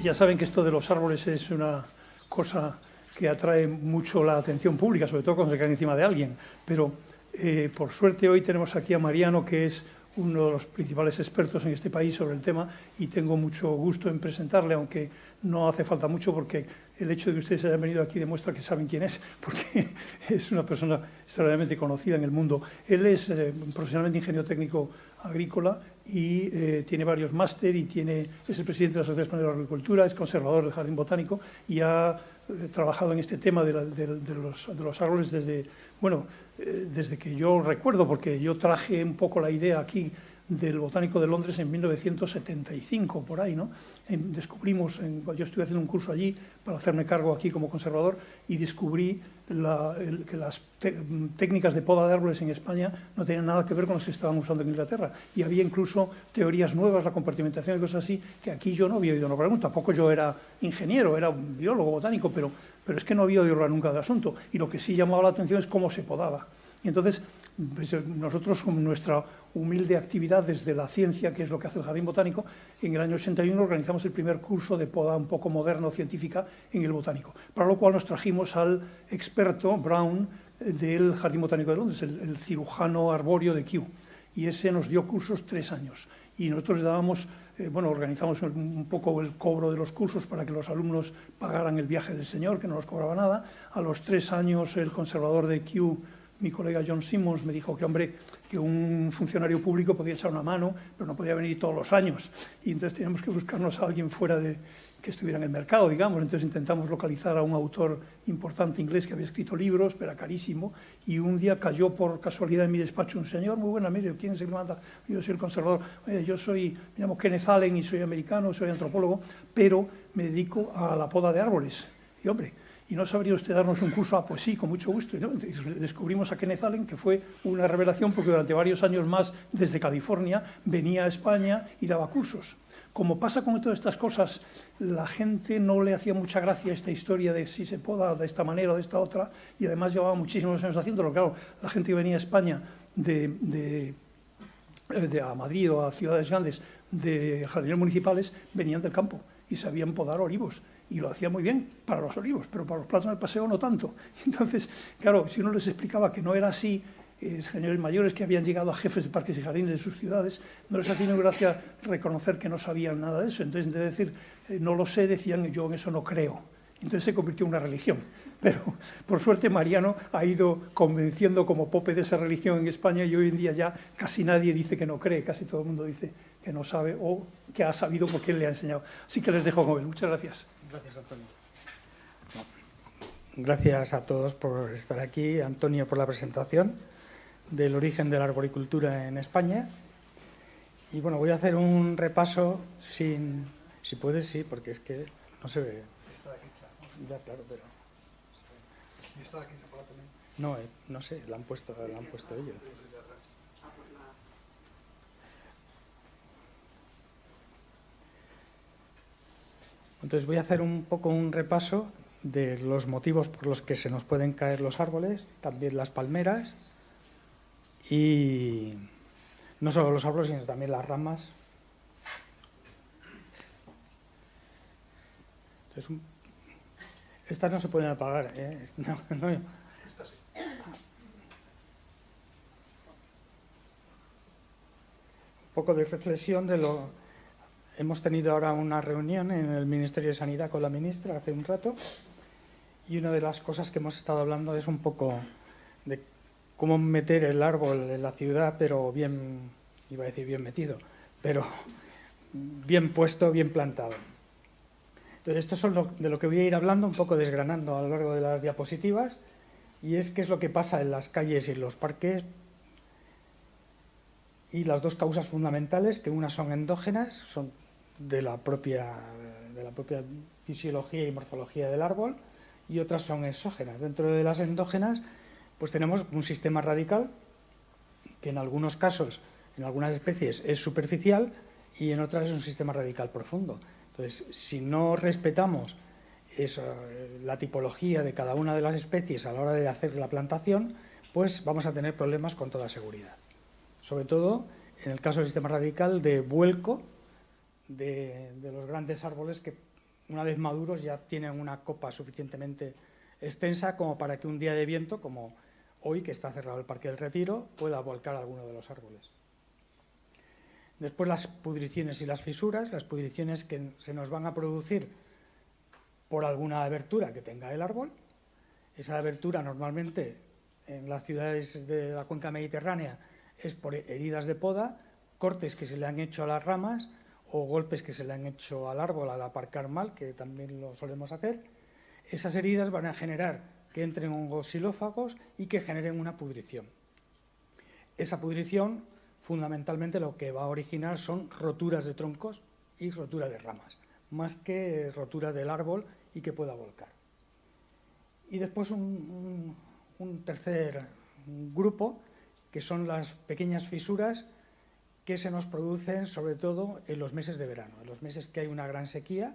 Ya saben que esto de los árboles es una cosa que atrae mucho la atención pública, sobre todo cuando se cae encima de alguien, pero por suerte hoy tenemos aquí a Mariano, que es uno de los principales expertos en este país sobre el tema, y tengo mucho gusto en presentarle, aunque no hace falta mucho, porque el hecho de que ustedes hayan venido aquí demuestra que saben quién es, porque es una persona extraordinariamente conocida en el mundo. Él es profesionalmente ingeniero técnico agrícola y tiene varios máster y es el presidente de la Sociedad Española de Agricultura, es conservador del Jardín Botánico y ha trabajado en este tema de los árboles desde que yo recuerdo, porque yo traje un poco la idea aquí del Botánico de Londres en 1975, por ahí, ¿no? Yo estuve haciendo un curso allí para hacerme cargo aquí como conservador y descubrí que las técnicas de poda de árboles en España no tenían nada que ver con las que estaban usando en Inglaterra, y había incluso teorías nuevas, la compartimentación y cosas así, que aquí yo no había oído hablar. Tampoco yo era ingeniero, era un biólogo botánico, pero es que no había oído hablar nunca del asunto, y lo que sí llamaba la atención es cómo se podaba. Y entonces, pues, nosotros, con nuestra humilde actividad desde la ciencia, que es lo que hace el Jardín Botánico, en el año 81 organizamos el primer curso de poda un poco moderno, científica, en el Botánico, para lo cual nos trajimos al experto Brown del Jardín Botánico de Londres, el cirujano arbóreo de Kew, y ese nos dio cursos 3 años, y nosotros le dábamos, organizamos un poco el cobro de los cursos para que los alumnos pagaran el viaje del señor, que no nos cobraba nada. A los 3 años el conservador de Kew, mi colega John Simmons, me dijo que un funcionario público podía echar una mano, pero no podía venir todos los años. Y entonces teníamos que buscarnos a alguien fuera que estuviera en el mercado, digamos. Entonces intentamos localizar a un autor importante inglés que había escrito libros, pero era carísimo. Y un día cayó por casualidad en mi despacho un señor, muy buena, mire, ¿quién se le manda? Yo soy el conservador. Oye, me llamo Kenneth Allen y soy americano, soy antropólogo, pero me dedico a la poda de árboles. Y hombre, ¿y no sabría usted darnos un curso? Pues sí, con mucho gusto. ¿No? Descubrimos a Kenneth Allen, que fue una revelación, porque durante varios años más, desde California, venía a España y daba cursos. Como pasa con todas estas cosas, la gente no le hacía mucha gracia esta historia de si se poda de esta manera o de esta otra, y además llevaba muchísimos años haciéndolo. Claro, la gente que venía a España a Madrid o a ciudades grandes de jardineros municipales venían del campo y sabían podar olivos. Y lo hacía muy bien para los olivos, pero para los plátanos del paseo no tanto. Entonces, claro, si uno les explicaba que no era así, señores mayores que habían llegado a jefes de parques y jardines de sus ciudades, no les hacía ninguna gracia reconocer que no sabían nada de eso. Entonces, de decir, no lo sé, decían, yo en eso no creo. Entonces se convirtió en una religión. Pero, por suerte, Mariano ha ido convenciendo como pope de esa religión en España, y hoy en día ya casi nadie dice que no cree, casi todo el mundo dice que no sabe o que ha sabido porque él le ha enseñado. Así que les dejo con él. Muchas gracias. Gracias, Antonio. Gracias a todos por estar aquí. Antonio, por la presentación del origen de la arboricultura en España. Y bueno, voy a hacer un repaso sin... Si puedes, sí, porque es que no se ve. Está aquí, claro. Ya, claro, pero... ¿Y está aquí separado también? No, no sé, la han puesto ellos. Entonces voy a hacer un poco un repaso de los motivos por los que se nos pueden caer los árboles, también las palmeras, y no solo los árboles, sino también las ramas. Entonces, estas no se pueden apagar, ¿eh? No. Esta sí. Un poco de reflexión de lo... hemos tenido ahora una reunión en el Ministerio de Sanidad con la ministra hace un rato y una de las cosas que hemos estado hablando es un poco de cómo meter el árbol en la ciudad, pero bien, iba a decir bien metido, pero bien puesto, bien plantado. Entonces, esto es de lo que voy a ir hablando, un poco desgranando a lo largo de las diapositivas, y es qué es lo que pasa en las calles y en los parques, y las dos causas fundamentales, que unas son endógenas, son de la propia fisiología y morfología del árbol, y otras son exógenas. Dentro de las endógenas, pues tenemos un sistema radical, que en algunos casos, en algunas especies, es superficial, y en otras es un sistema radical profundo. Entonces, si no respetamos la tipología de cada una de las especies a la hora de hacer la plantación, pues vamos a tener problemas con toda seguridad. Sobre todo en el caso del sistema radical de vuelco de los grandes árboles que una vez maduros ya tienen una copa suficientemente extensa como para que un día de viento, como hoy que está cerrado el Parque del Retiro, pueda volcar alguno de los árboles. Después las pudriciones y las fisuras, las pudriciones que se nos van a producir por alguna abertura que tenga el árbol. Esa abertura normalmente en las ciudades de la cuenca mediterránea es por heridas de poda, cortes que se le han hecho a las ramas o golpes que se le han hecho al árbol al aparcar mal, que también lo solemos hacer. Esas heridas van a generar que entren hongos xilófagos y que generen una pudrición. Esa pudrición, fundamentalmente, lo que va a originar son roturas de troncos y rotura de ramas, más que rotura del árbol y que pueda volcar. Y después un tercer grupo, que son las pequeñas fisuras que se nos producen sobre todo en los meses de verano, en los meses que hay una gran sequía.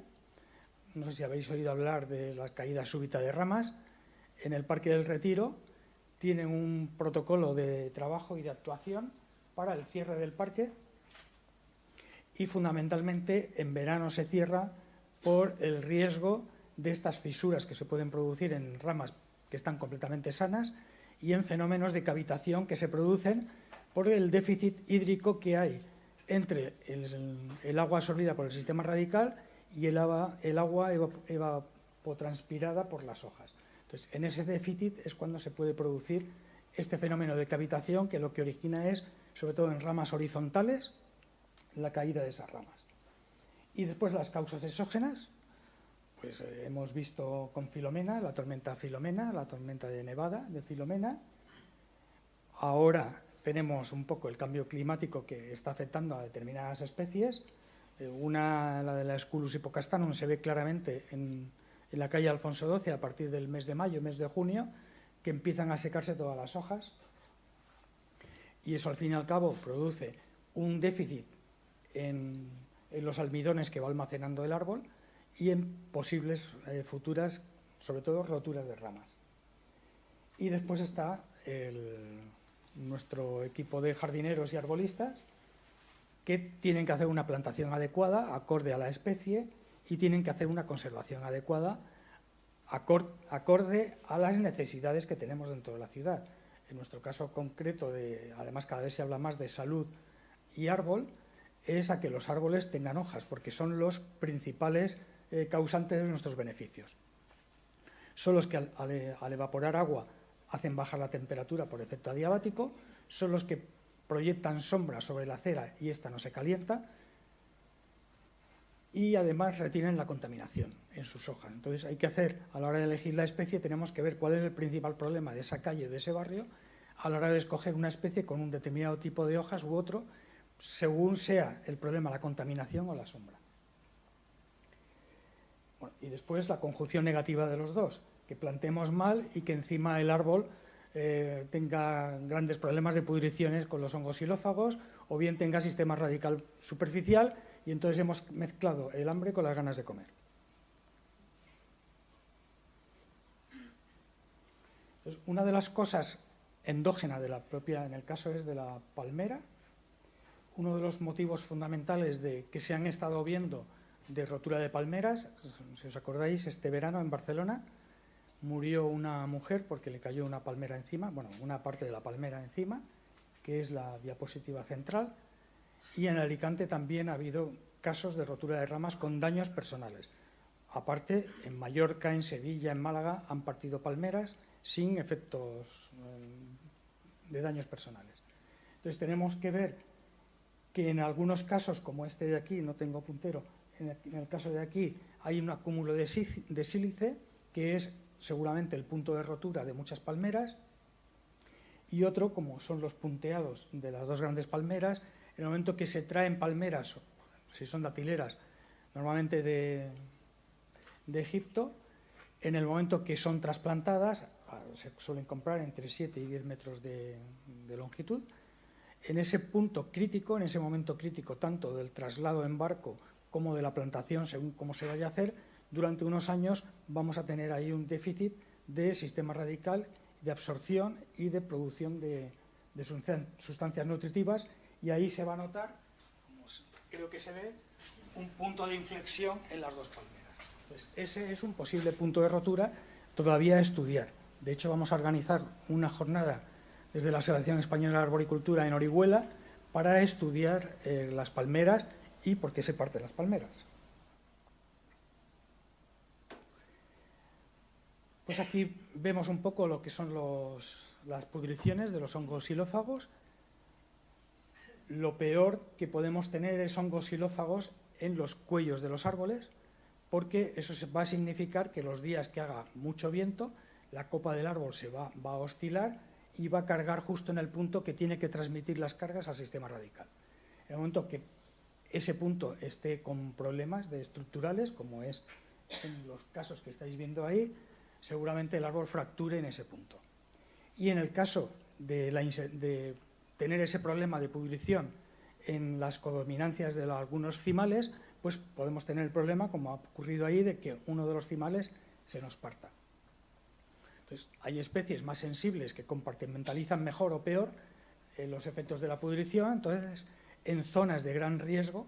No sé si habéis oído hablar de la caída súbita de ramas. En el Parque del Retiro tienen un protocolo de trabajo y de actuación para el cierre del parque y fundamentalmente en verano se cierra por el riesgo de estas fisuras que se pueden producir en ramas que están completamente sanas y en fenómenos de cavitación que se producen por el déficit hídrico que hay entre el agua absorbida por el sistema radical y el agua evapotranspirada por las hojas. Entonces, en ese déficit es cuando se puede producir este fenómeno de cavitación, que lo que origina es, sobre todo en ramas horizontales, la caída de esas ramas. Y después las causas exógenas, pues hemos visto con Filomena, la tormenta Filomena, la tormenta de nevada de Filomena. Ahora tenemos un poco el cambio climático que está afectando a determinadas especies. La de la Sculus hippocastanum, se ve claramente en la calle Alfonso XII a partir del mes de mayo, mes de junio, que empiezan a secarse todas las hojas. Y eso, al fin y al cabo, produce un déficit en los almidones que va almacenando el árbol y en posibles futuras, sobre todo, roturas de ramas. Y después está nuestro equipo de jardineros y arbolistas, que tienen que hacer una plantación adecuada, acorde a la especie, y tienen que hacer una conservación adecuada, acorde a las necesidades que tenemos dentro de la ciudad. En nuestro caso concreto, además cada vez se habla más de salud y árbol, es a que los árboles tengan hojas, porque son los principales causantes de nuestros beneficios. Son los que al evaporar agua hacen bajar la temperatura por efecto adiabático, son los que proyectan sombra sobre la acera y ésta no se calienta, y además retienen la contaminación en sus hojas. Entonces hay que hacer, a la hora de elegir la especie, tenemos que ver cuál es el principal problema de esa calle, de ese barrio, a la hora de escoger una especie con un determinado tipo de hojas u otro, según sea el problema la contaminación o la sombra. Bueno, y después la conjunción negativa de los dos, que plantemos mal y que encima el árbol tenga grandes problemas de pudriciones con los hongos xilófagos, o bien tenga sistema radical superficial, y entonces hemos mezclado el hambre con las ganas de comer. Entonces, una de las cosas endógenas de la propia, en el caso es de la palmera, uno de los motivos fundamentales de que se han estado viendo de rotura de palmeras, si os acordáis, este verano en Barcelona murió una mujer porque le cayó una palmera encima, bueno, una parte de la palmera encima, que es la diapositiva central, y en Alicante también ha habido casos de rotura de ramas con daños personales. Aparte, en Mallorca, en Sevilla, en Málaga han partido palmeras sin efectos de daños personales. Entonces tenemos que ver que en algunos casos, como este de aquí, no tengo puntero, en el caso de aquí hay un acúmulo de sílice, que es seguramente el punto de rotura de muchas palmeras, y otro, como son los punteados de las dos grandes palmeras, en el momento que se traen palmeras, si son datileras, normalmente de Egipto, en el momento que son trasplantadas, se suelen comprar entre 7 y 10 metros de longitud. En ese punto crítico, en ese momento crítico, tanto del traslado en barco como de la plantación, según cómo se vaya a hacer, durante unos años vamos a tener ahí un déficit de sistema radical, de absorción y de producción de sustancias nutritivas, y ahí se va a notar, como creo que se ve, un punto de inflexión en las dos palmeras. Pues ese es un posible punto de rotura todavía a estudiar. De hecho, vamos a organizar una jornada desde la Asociación Española de Arboricultura en Orihuela para estudiar las palmeras y por qué se parten las palmeras. Pues aquí vemos un poco lo que son las pudriciones de los hongos xilófagos. Lo peor que podemos tener es hongos xilófagos en los cuellos de los árboles, porque eso va a significar que los días que haga mucho viento, la copa del árbol se va a oscilar y va a cargar justo en el punto que tiene que transmitir las cargas al sistema radical. En el momento que ese punto esté con problemas estructurales, como es en los casos que estáis viendo ahí, seguramente el árbol fracture en ese punto. Y en el caso de tener ese problema de pudrición en las codominancias de algunos cimales, pues podemos tener el problema, como ha ocurrido ahí, de que uno de los cimales se nos parta. Entonces, hay especies más sensibles que compartimentalizan mejor o peor los efectos de la pudrición. Entonces, en zonas de gran riesgo,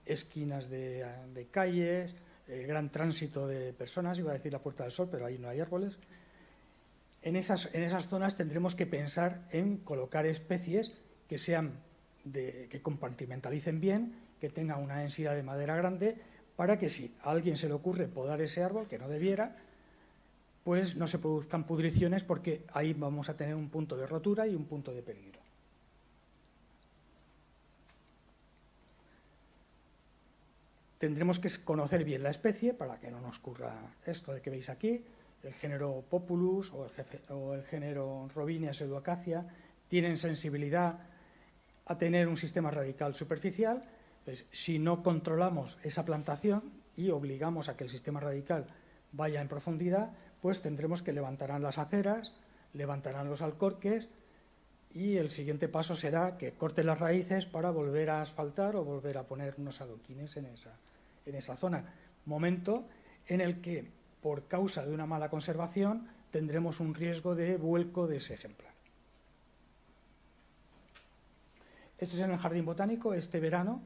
esquinas de calles, gran tránsito de personas, iba a decir la Puerta del Sol, pero ahí no hay árboles, en esas zonas tendremos que pensar en colocar especies que que compartimentalicen bien, que tengan una densidad de madera grande, para que si a alguien se le ocurre podar ese árbol, que no debiera, pues no se produzcan pudriciones, porque ahí vamos a tener un punto de rotura y un punto de peligro. Tendremos que conocer bien la especie para que no nos ocurra esto de que veis aquí. El género Populus o el género Robinia pseudoacacia tienen sensibilidad a tener un sistema radical superficial. Entonces, si no controlamos esa plantación y obligamos a que el sistema radical vaya en profundidad, pues tendremos que levantarán las aceras, levantarán los alcorques, y el siguiente paso será que corten las raíces para volver a asfaltar o volver a poner unos adoquines en esa zona. Momento en el que, por causa de una mala conservación, tendremos un riesgo de vuelco de ese ejemplar. Esto es en el Jardín Botánico este verano,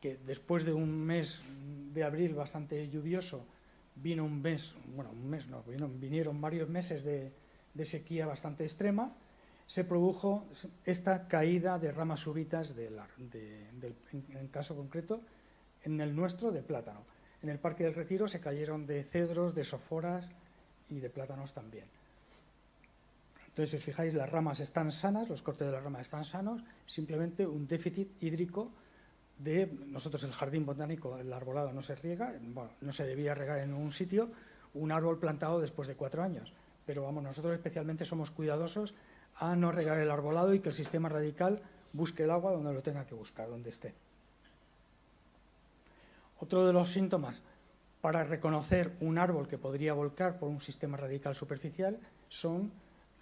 que después de un mes de abril bastante lluvioso, vinieron varios meses de sequía bastante extrema. Se produjo esta caída de ramas súbitas en el caso concreto, en el nuestro, de plátano. En el Parque del Retiro se cayeron de cedros, de soforas y de plátanos también. Entonces, si os fijáis, las ramas están sanas, los cortes de las ramas están sanos, simplemente un déficit hídrico de nosotros. El Jardín Botánico, el arbolado no se riega, no se debía regar en un sitio un árbol plantado después de 4 años, pero nosotros especialmente somos cuidadosos a no regar el arbolado y que el sistema radical busque el agua donde lo tenga que buscar, donde esté. Otro de los síntomas para reconocer un árbol que podría volcar por un sistema radical superficial son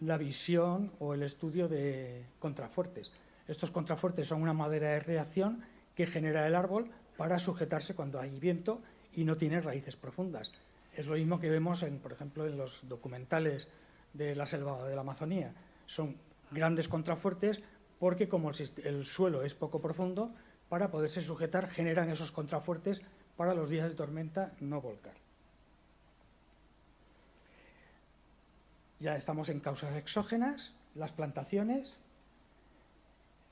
la visión o el estudio de contrafuertes. Estos contrafuertes son una madera de reacción que genera el árbol para sujetarse cuando hay viento y no tiene raíces profundas. Es lo mismo que vemos, por ejemplo, en los documentales de la selva de la Amazonía. Son grandes contrafuertes porque, como el suelo es poco profundo, para poderse sujetar generan esos contrafuertes para los días de tormenta no volcar. Ya estamos en causas exógenas, las plantaciones.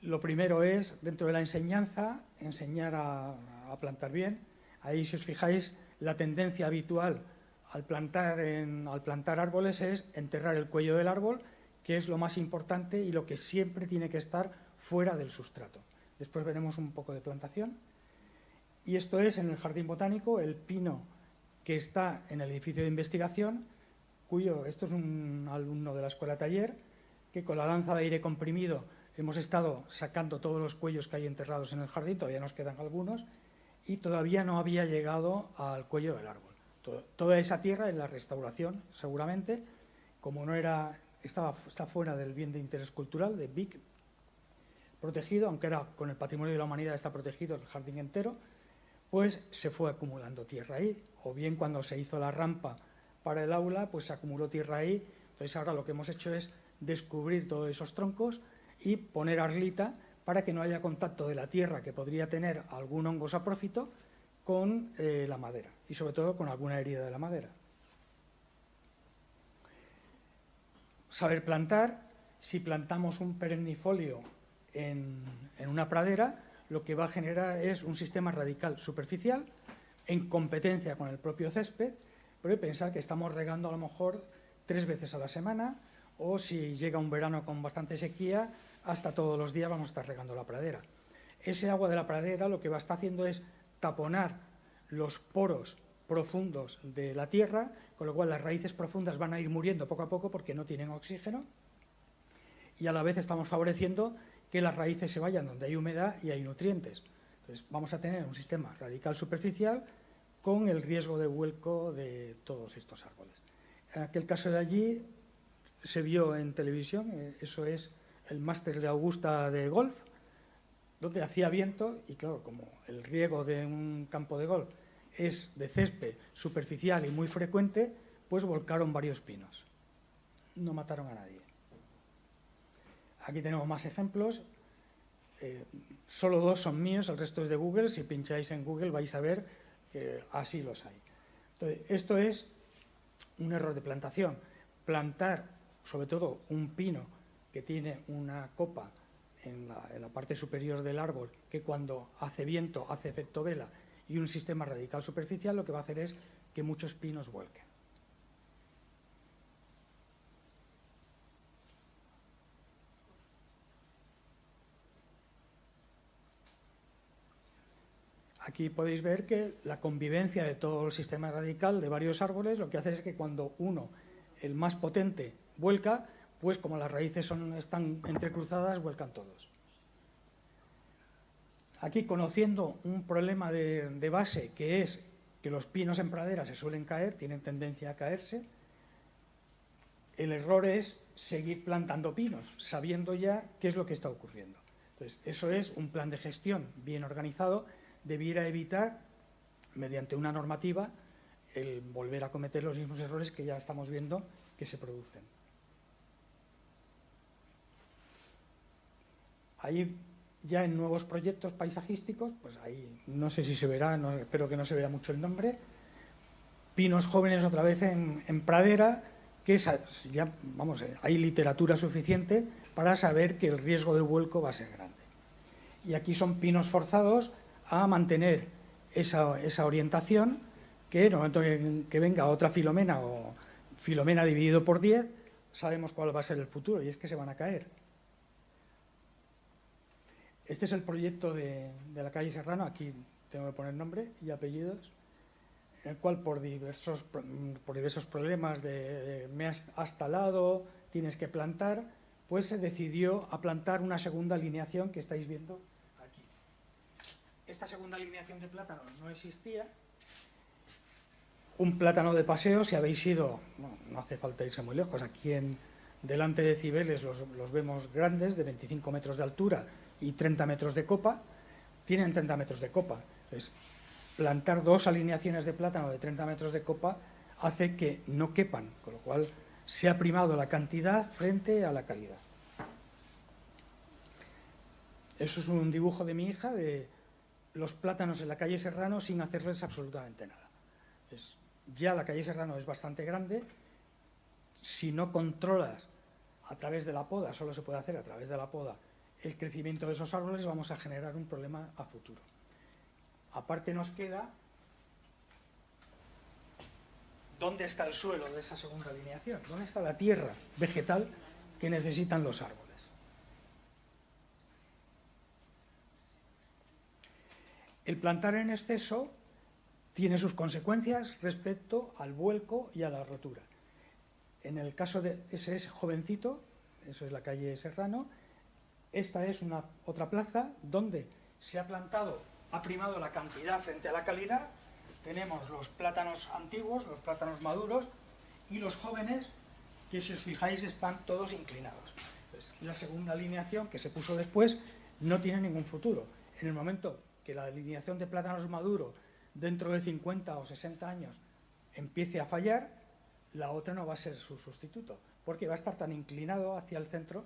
Lo primero es, dentro de la enseñanza, enseñar a plantar bien. Ahí, si os fijáis, la tendencia habitual al plantar árboles es enterrar el cuello del árbol, que es lo más importante y lo que siempre tiene que estar fuera del sustrato. Después veremos un poco de plantación. Y esto es, en el jardín botánico, el pino que está en el edificio de investigación, esto es un alumno de la escuela taller, que con la lanza de aire comprimido hemos estado sacando todos los cuellos que hay enterrados en el jardín, todavía nos quedan algunos, y todavía no había llegado al cuello del árbol. Toda esa tierra en la restauración, seguramente, como no está fuera del bien de interés cultural, de BIC, protegido, aunque era con el patrimonio de la humanidad está protegido el jardín entero, pues se fue acumulando tierra ahí, o bien cuando se hizo la rampa para el aula, pues se acumuló tierra ahí. Entonces ahora lo que hemos hecho es descubrir todos esos troncos y poner arlita para que no haya contacto de la tierra, que podría tener algún hongo saprófito, con la madera, y sobre todo con alguna herida de la madera. Saber plantar. Si plantamos un perennifolio en una pradera, lo que va a generar es un sistema radical superficial en competencia con el propio césped, pero pensar que estamos regando a lo mejor 3 veces a la semana, o si llega un verano con bastante sequía, hasta todos los días vamos a estar regando la pradera. Ese agua de la pradera lo que va a estar haciendo es taponar los poros profundos de la tierra, con lo cual las raíces profundas van a ir muriendo poco a poco porque no tienen oxígeno, y a la vez estamos favoreciendo que las raíces se vayan donde hay humedad y hay nutrientes. Entonces vamos a tener un sistema radical superficial con el riesgo de vuelco de todos estos árboles. En aquel caso de allí se vio en televisión, eso es el máster de Augusta de golf, donde hacía viento y claro, como el riego de un campo de golf es de césped superficial y muy frecuente, pues volcaron varios pinos. No mataron a nadie. Aquí tenemos más ejemplos. Solo 2 son míos, el resto es de Google. Si pincháis en Google vais a ver que así los hay. Entonces, esto es un error de plantación. Plantar, sobre todo, un pino que tiene una copa en la parte superior del árbol, que cuando hace viento hace efecto vela, y un sistema radical superficial, lo que va a hacer es que muchos pinos vuelquen. Aquí podéis ver que la convivencia de todo el sistema radical de varios árboles lo que hace es que cuando uno, el más potente, vuelca, pues como las raíces están entrecruzadas, vuelcan todos. Aquí, conociendo un problema de base, que es que los pinos en pradera se suelen caer, tienen tendencia a caerse, el error es seguir plantando pinos, sabiendo ya qué es lo que está ocurriendo. Entonces, eso es un plan de gestión bien organizado, debiera evitar, mediante una normativa, el volver a cometer los mismos errores que ya estamos viendo que se producen. Ahí, ya en nuevos proyectos paisajísticos, pues ahí no sé si se verá, espero que no se vea mucho el nombre, pinos jóvenes otra vez en pradera, que ya, vamos, hay literatura suficiente para saber que el riesgo de vuelco va a ser grande. Y aquí son pinos forzados a mantener esa orientación, que en el momento que venga otra filomena o filomena dividido por 10, sabemos cuál va a ser el futuro, y es que se van a caer. Este es el proyecto de la calle Serrano, aquí tengo que poner nombre y apellidos, en el cual por diversos problemas de me has talado, tienes que plantar, pues se decidió a plantar una segunda alineación que estáis viendo aquí. Esta segunda alineación de plátanos no existía. Un plátano de paseo, si habéis ido, no hace falta irse muy lejos, aquí delante de Cibeles los vemos grandes, de 25 metros de altura y 30 metros de copa, tienen 30 metros de copa. Entonces, plantar 2 alineaciones de plátano de 30 metros de copa hace que no quepan, con lo cual se ha primado la cantidad frente a la calidad. Eso es un dibujo de mi hija de los plátanos en la calle Serrano sin hacerles absolutamente nada. Ya la calle Serrano es bastante grande. Si no controlas a través de la poda, solo se puede hacer a través de la poda, el crecimiento de esos árboles, vamos a generar un problema a futuro. Aparte nos queda dónde está el suelo de esa segunda alineación, dónde está la tierra vegetal que necesitan los árboles. El plantar en exceso tiene sus consecuencias respecto al vuelco y a la rotura. En el caso de ese jovencito, eso es la calle Serrano, esta es otra plaza donde se ha plantado, ha primado la cantidad frente a la calidad. Tenemos los plátanos antiguos, los plátanos maduros y los jóvenes, que si os fijáis están todos inclinados. Pues la segunda alineación que se puso después no tiene ningún futuro. En el momento que la alineación de plátanos maduros dentro de 50 o 60 años empiece a fallar, la otra no va a ser su sustituto, porque va a estar tan inclinado hacia el centro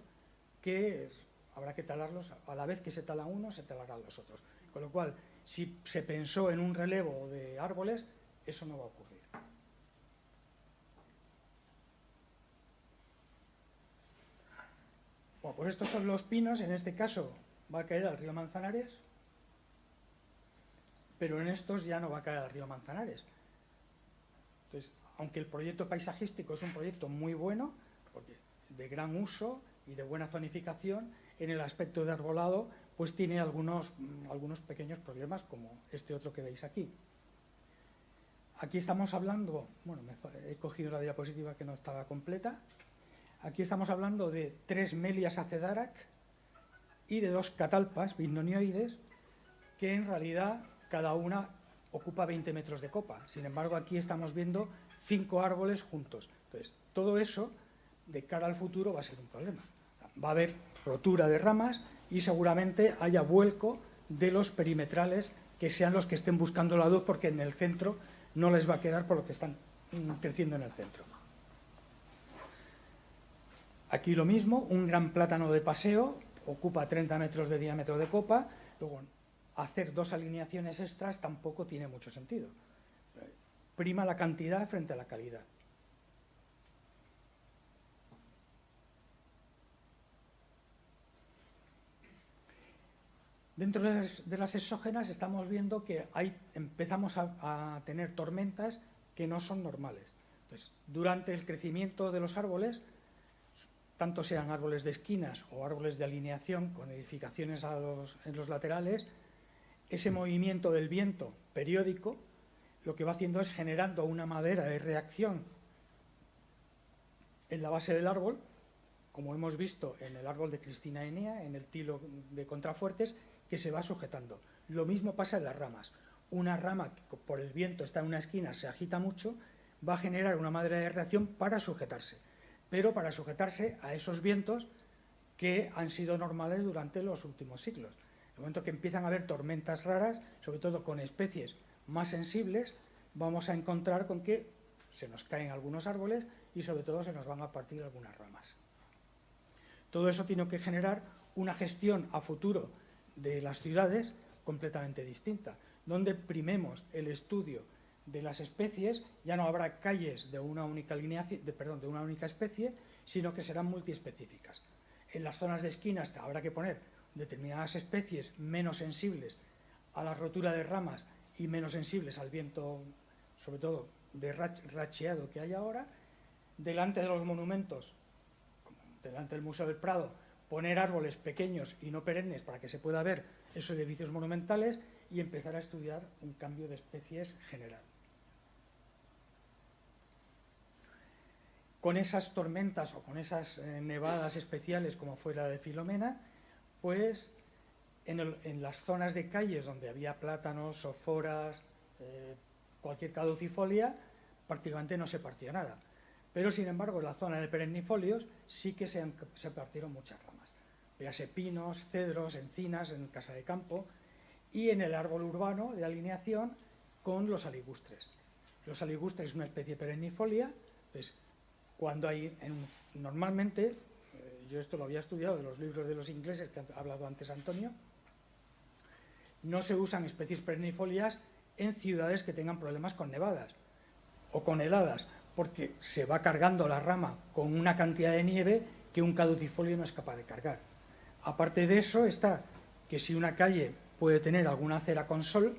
que habrá que talarlos, a la vez que se tala uno, se talarán los otros. Con lo cual, si se pensó en un relevo de árboles, eso no va a ocurrir. Bueno, pues estos son los pinos, en este caso va a caer al río Manzanares, pero en estos ya no va a caer al río Manzanares. Entonces, aunque el proyecto paisajístico es un proyecto muy bueno, porque de gran uso y de buena zonificación, en el aspecto de arbolado, pues tiene algunos pequeños problemas, como este otro que veis aquí. Aquí estamos hablando, bueno, he cogido la diapositiva que no estaba completa. Aquí estamos hablando de 3 Melias acedarac y de 2 catalpas bignonioides, que en realidad cada una ocupa 20 metros de copa. Sin embargo, aquí estamos viendo 5 árboles juntos. Entonces, todo eso, de cara al futuro, va a ser un problema. Va a haber rotura de ramas y seguramente haya vuelco de los perimetrales, que sean los que estén buscando la luz, porque en el centro no les va a quedar por lo que están creciendo en el centro. Aquí lo mismo, un gran plátano de paseo, ocupa 30 metros de diámetro de copa. Luego, hacer 2 alineaciones extras tampoco tiene mucho sentido. Prima la cantidad frente a la calidad. Dentro de las exógenas estamos viendo que empezamos a tener tormentas que no son normales. Entonces, durante el crecimiento de los árboles, tanto sean árboles de esquinas o árboles de alineación con edificaciones en los laterales, ese movimiento del viento periódico lo que va haciendo es generando una madera de reacción en la base del árbol, como hemos visto en el árbol de Cristina Enea, en el tilo de contrafuertes, que se va sujetando. Lo mismo pasa en las ramas. Una rama que por el viento está en una esquina, se agita mucho, va a generar una madera de reacción para sujetarse, pero para sujetarse a esos vientos que han sido normales durante los últimos siglos. En el momento que empiezan a haber tormentas raras, sobre todo con especies más sensibles, vamos a encontrar con que se nos caen algunos árboles y sobre todo se nos van a partir algunas ramas. Todo eso tiene que generar una gestión a futuro de las ciudades completamente distinta, donde primemos el estudio de las especies. Ya no habrá calles de una única de una única especie, sino que serán multiespecíficas. En las zonas de esquinas habrá que poner determinadas especies menos sensibles a la rotura de ramas y menos sensibles al viento, sobre todo de racheado que hay ahora. Delante de los monumentos, delante del Museo del Prado, poner árboles pequeños y no perennes para que se pueda ver esos edificios monumentales y empezar a estudiar un cambio de especies general. Con esas tormentas o con esas nevadas especiales como fue la de Filomena, pues en las zonas de calles donde había plátanos, soforas, cualquier caducifolia, prácticamente no se partió nada. Pero, sin embargo, en la zona de perennifolios sí que se partieron muchas ramas. Véase pinos, cedros, encinas en casa de campo, y en el árbol urbano de alineación con los aligustres. Los aligustres es una especie perennifolia. Pues, cuando hay, normalmente, yo esto lo había estudiado de los libros de los ingleses que ha hablado antes Antonio, no se usan especies perennifolias en ciudades que tengan problemas con nevadas o con heladas, porque se va cargando la rama con una cantidad de nieve que un caducifolio no es capaz de cargar. Aparte de eso está que si una calle puede tener alguna acera con sol,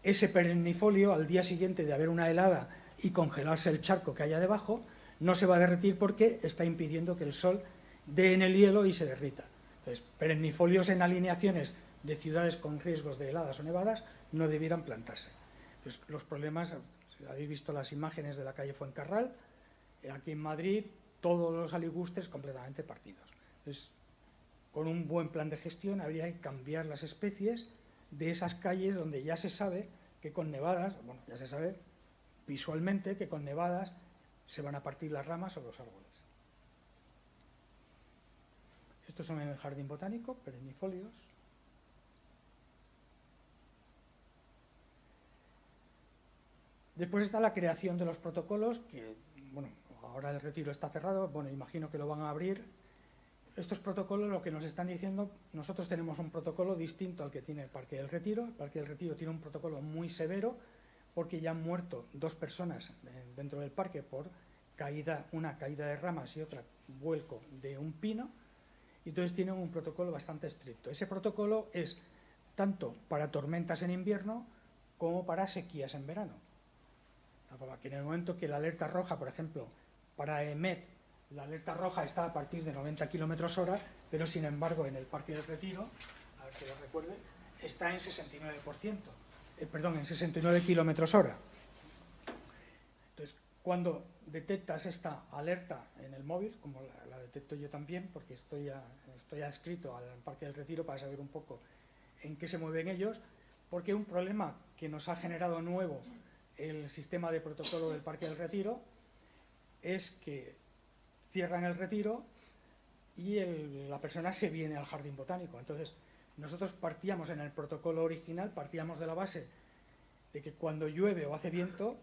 ese perennifolio al día siguiente de haber una helada y congelarse el charco que haya debajo, no se va a derretir porque está impidiendo que el sol dé en el hielo y se derrita. Entonces, perennifolios en alineaciones de ciudades con riesgos de heladas o nevadas no debieran plantarse. Entonces, los problemas, habéis visto las imágenes de la calle Fuencarral, aquí en Madrid todos los aligustres completamente partidos. Entonces, con un buen plan de gestión habría que cambiar las especies de esas calles donde ya se sabe que con nevadas, bueno, ya se sabe visualmente que con nevadas se van a partir las ramas o los árboles. Estos son en el jardín botánico, perennifolios. Después está la creación de los protocolos, que, bueno, ahora el retiro está cerrado, bueno, imagino que lo van a abrir. Estos protocolos lo que nos están diciendo, nosotros tenemos un protocolo distinto al que tiene el Parque del Retiro. El Parque del Retiro tiene un protocolo muy severo porque ya han muerto 2 personas dentro del parque por caída, una caída de ramas y otra vuelco de un pino, y entonces tienen un protocolo bastante estricto. Ese protocolo es tanto para tormentas en invierno como para sequías en verano. Que en el momento que la alerta roja, por ejemplo, para EMET, la alerta roja está a partir de 90 km/h, pero sin embargo en el Parque del Retiro, a ver que lo recuerde, está en 69%, en 69 km/h. Entonces, cuando detectas esta alerta en el móvil, como la detecto yo también, porque estoy adscrito al Parque del Retiro para saber un poco en qué se mueven ellos, porque un problema que nos ha generado nuevo el sistema de protocolo del Parque del Retiro es que cierran el retiro y la persona se viene al jardín botánico. Entonces, nosotros partíamos en el protocolo original, partíamos de la base de que cuando llueve o hace viento,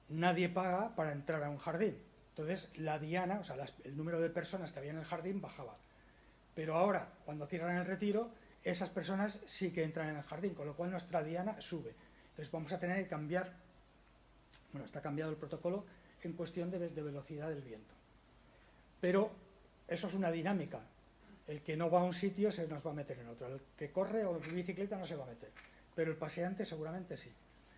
nadie paga para entrar a un jardín. Entonces, la diana, o sea, el número de personas que había en el jardín bajaba. Pero ahora, cuando cierran el retiro, esas personas sí que entran en el jardín, con lo cual nuestra diana sube. Entonces, vamos a tener que cambiar, bueno, está cambiado el protocolo en cuestión de velocidad del viento. Pero eso es una dinámica. El que no va a un sitio se nos va a meter en otro. El que corre o en bicicleta no se va a meter. Pero el paseante seguramente sí.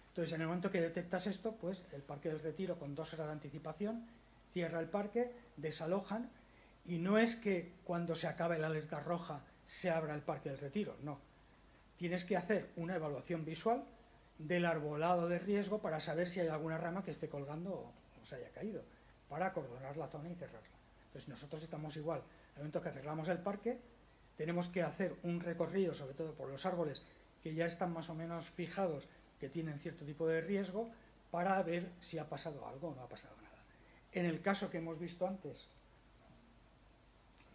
Entonces, en el momento que detectas esto, pues el Parque del Retiro, con 2 horas de anticipación, cierra el parque, desalojan, y no es que cuando se acabe la alerta roja se abra el Parque del Retiro, no. Tienes que hacer una evaluación visual del arbolado de riesgo para saber si hay alguna rama que esté colgando o se haya caído, para acordonar la zona y cerrarla. Entonces, nosotros estamos igual. En el momento que cerramos el parque, tenemos que hacer un recorrido, sobre todo por los árboles que ya están más o menos fijados, que tienen cierto tipo de riesgo, para ver si ha pasado algo o no ha pasado nada. En el caso que hemos visto antes,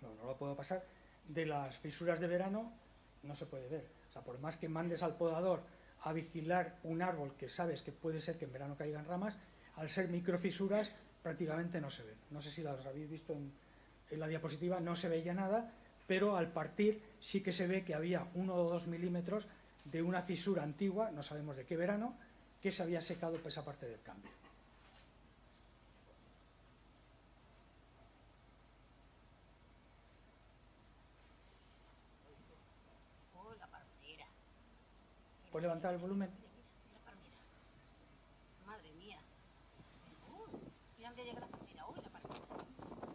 no lo puedo pasar, de las fisuras de verano, no se puede ver. O sea, por más que mandes al podador a vigilar un árbol que sabes que puede ser que en verano caigan ramas, al ser microfisuras prácticamente no se ven. No sé si las habéis visto en la diapositiva, no se veía nada, pero al partir sí que se ve que había 1 o 2 milímetros de una fisura antigua, no sabemos de qué verano, que se había secado por esa parte del cambio. ¿Puedes levantar el volumen? La palmera. Madre mía. Mira dónde llega la palmera. Uy, la palmera.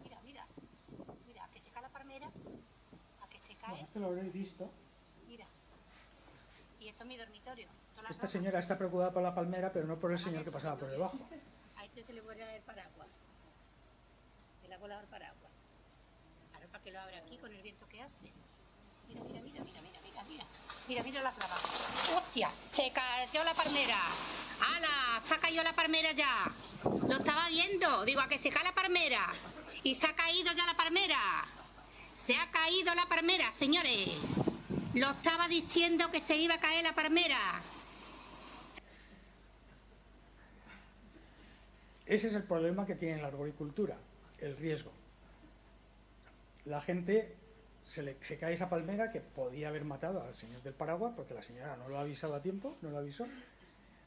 Mira, mira. Mira, a que se cae la palmera. A que se cae. Bueno, esto lo habréis visto. Mira. Y esto es mi dormitorio. Esta señora está preocupada por la palmera, pero no por el señor que pasaba por debajo. A este se le vuelve el paraguas. Se le ha volado el paraguas. Ahora para que lo abra aquí con el viento que hace. Mira, mira, mira, mira, mira, mira, mira. Mira, mira la clava. ¡Hostia! Se cayó la palmera. ¡Hala! Se ha caído la palmera ya. Lo estaba viendo. Digo, a que se cae la palmera. Y se ha caído ya la palmera. Se ha caído la palmera, señores. Lo estaba diciendo que se iba a caer la palmera. Ese es el problema que tiene la arboricultura, el riesgo. La gente se cae esa palmera que podía haber matado al señor del paraguas, porque la señora no lo ha avisado a tiempo, no lo avisó,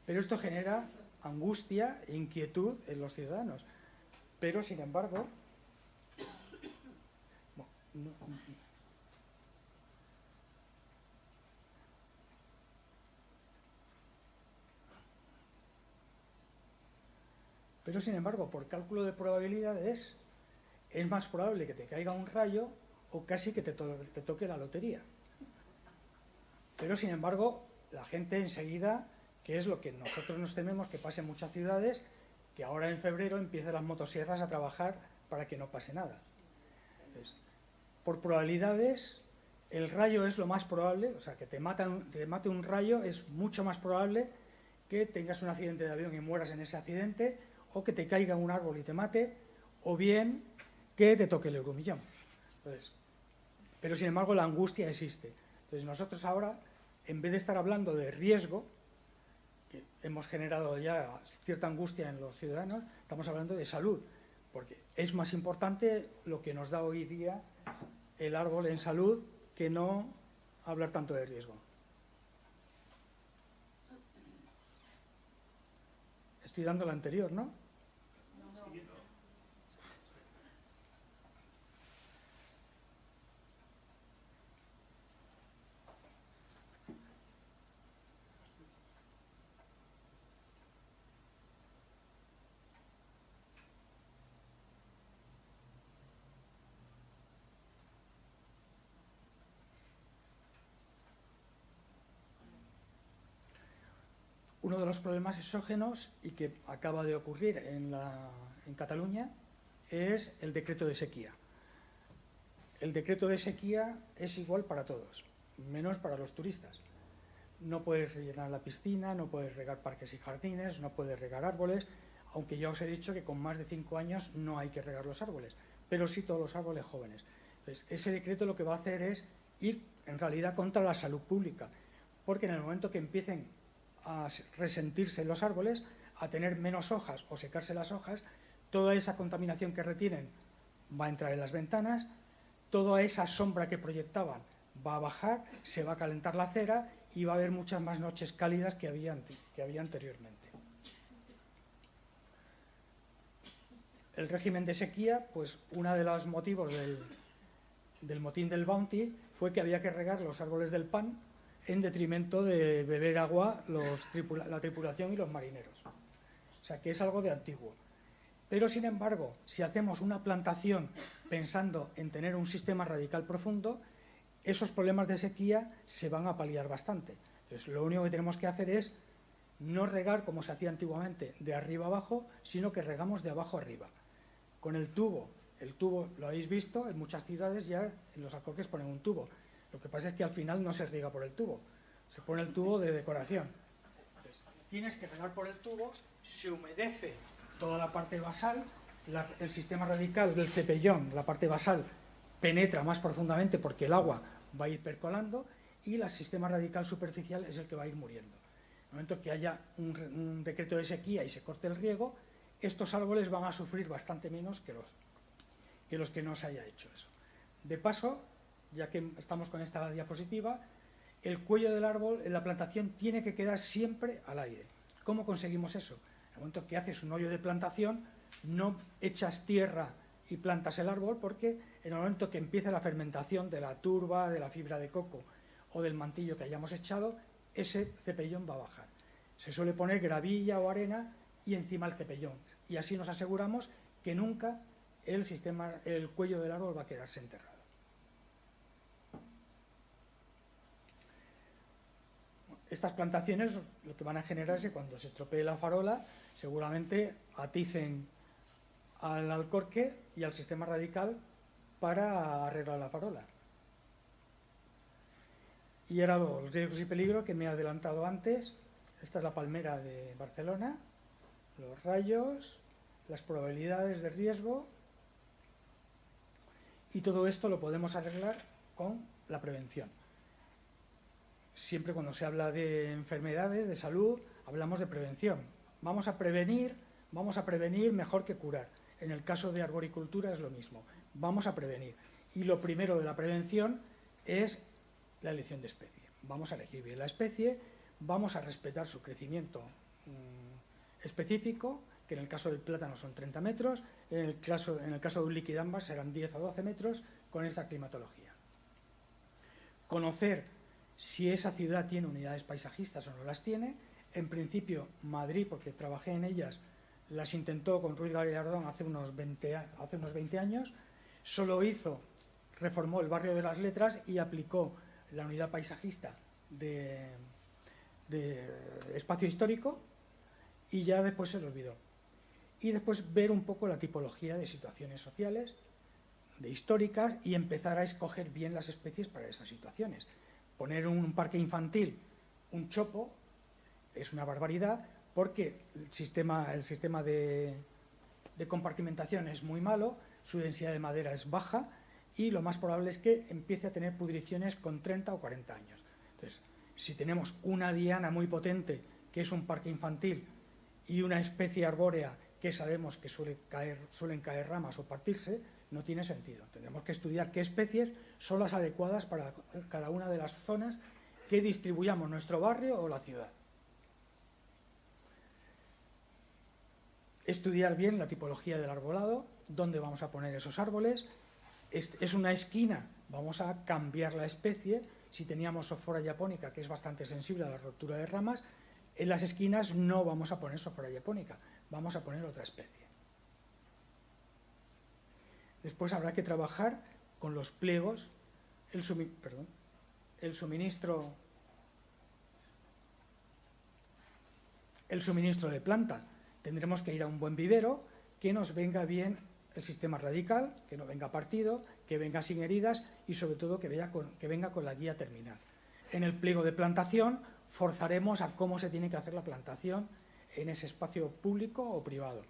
pero esto genera angustia e inquietud en los ciudadanos. Pero, sin embargo, Pero sin embargo, por cálculo de probabilidades, es más probable que te caiga un rayo o casi que te toque la lotería. Pero sin embargo, la gente enseguida, que es lo que nosotros nos tememos que pase en muchas ciudades, que ahora en febrero empiecen las motosierras a trabajar para que no pase nada. Entonces, por probabilidades, el rayo es lo más probable, o sea, que te mate un rayo es mucho más probable que tengas un accidente de avión y mueras en ese accidente, o que te caiga un árbol y te mate, o bien que te toque el euromillón. Entonces, pero sin embargo la angustia existe. Entonces nosotros ahora, en vez de estar hablando de riesgo, que hemos generado ya cierta angustia en los ciudadanos, estamos hablando de salud, porque es más importante lo que nos da hoy día el árbol en salud que no hablar tanto de riesgo. Estoy dando la anterior, ¿no? Uno de los problemas exógenos y que acaba de ocurrir en Cataluña es el decreto de sequía. El decreto de sequía es igual para todos, menos para los turistas. No puedes rellenar la piscina, no puedes regar parques y jardines, no puedes regar árboles, aunque ya os he dicho que con más de 5 años no hay que regar los árboles, pero sí todos los árboles jóvenes. Entonces, ese decreto lo que va a hacer es ir en realidad contra la salud pública, porque en el momento que empiecen a resentirse los árboles, a tener menos hojas o secarse las hojas, toda esa contaminación que retienen va a entrar en las ventanas, toda esa sombra que proyectaban va a bajar, se va a calentar la acera y va a haber muchas más noches cálidas que había anteriormente. El régimen de sequía, pues uno de los motivos del motín del Bounty fue que había que regar los árboles del pan en detrimento de beber agua la tripulación y los marineros. O sea, que es algo de antiguo. Pero, sin embargo, si hacemos una plantación pensando en tener un sistema radical profundo, esos problemas de sequía se van a paliar bastante. Entonces, lo único que tenemos que hacer es no regar como se hacía antiguamente de arriba abajo, sino que regamos de abajo arriba. Con el tubo lo habéis visto, en muchas ciudades ya en los alcorques ponen un tubo. Lo que pasa es que al final no se riega por el tubo, se pone el tubo de decoración. Entonces, tienes que regar por el tubo, se humedece toda la parte basal, el sistema radical del cepellón, la parte basal, penetra más profundamente porque el agua va a ir percolando y el sistema radical superficial es el que va a ir muriendo. En el momento que haya un decreto de sequía y se corte el riego, estos árboles van a sufrir bastante menos que los que no se haya hecho eso. De paso, ya que estamos con esta diapositiva, el cuello del árbol en la plantación tiene que quedar siempre al aire. ¿Cómo conseguimos eso? En el momento que haces un hoyo de plantación, no echas tierra y plantas el árbol, porque en el momento que empiece la fermentación de la turba, de la fibra de coco o del mantillo que hayamos echado, ese cepellón va a bajar. Se suele poner gravilla o arena y encima el cepellón, y así nos aseguramos que nunca el cuello del árbol va a quedarse enterrado. Estas plantaciones lo que van a generar es que cuando se estropee la farola, seguramente aticen al alcorque y al sistema radical para arreglar la farola. Y ahora los riesgos y peligros que me he adelantado antes. Esta es la palmera de Barcelona, los rayos, las probabilidades de riesgo, y todo esto lo podemos arreglar con la prevención. Siempre cuando se habla de enfermedades, de salud, hablamos de prevención. Vamos a prevenir mejor que curar. En el caso de arboricultura es lo mismo. Vamos a prevenir. Y lo primero de la prevención es la elección de especie. Vamos a elegir bien la especie, vamos a respetar su crecimiento específico, que en el caso del plátano son 30 metros, en el caso de un liquidambar serán 10 o 12 metros con esa climatología. Conocer si esa ciudad tiene unidades paisajistas o no las tiene. En principio, Madrid, porque trabajé en ellas, las intentó con Ruiz Gallardón hace unos 20 años, solo reformó el barrio de las Letras y aplicó la unidad paisajista de espacio histórico, y ya después se le olvidó. Y después ver un poco la tipología de situaciones sociales, de históricas, y empezar a escoger bien las especies para esas situaciones. Poner un parque infantil, un chopo, es una barbaridad, porque el sistema de compartimentación es muy malo, su densidad de madera es baja, y lo más probable es que empiece a tener pudriciones con 30 o 40 años. Entonces, si tenemos una diana muy potente, que es un parque infantil, y una especie arbórea que sabemos que suelen caer ramas o partirse, no tiene sentido. Tendremos que estudiar qué especies son las adecuadas para cada una de las zonas que distribuyamos nuestro barrio o la ciudad. Estudiar bien la tipología del arbolado, dónde vamos a poner esos árboles. Es una esquina, vamos a cambiar la especie. Si teníamos Sophora japonica, que es bastante sensible a la ruptura de ramas, en las esquinas no vamos a poner Sophora japonica, vamos a poner otra especie. Después habrá que trabajar con los pliegos, el suministro de planta. Tendremos que ir a un buen vivero, que nos venga bien el sistema radical, que no venga partido, que venga sin heridas y sobre todo que venga con la guía terminal. En el pliego de plantación forzaremos a cómo se tiene que hacer la plantación en ese espacio público o privado.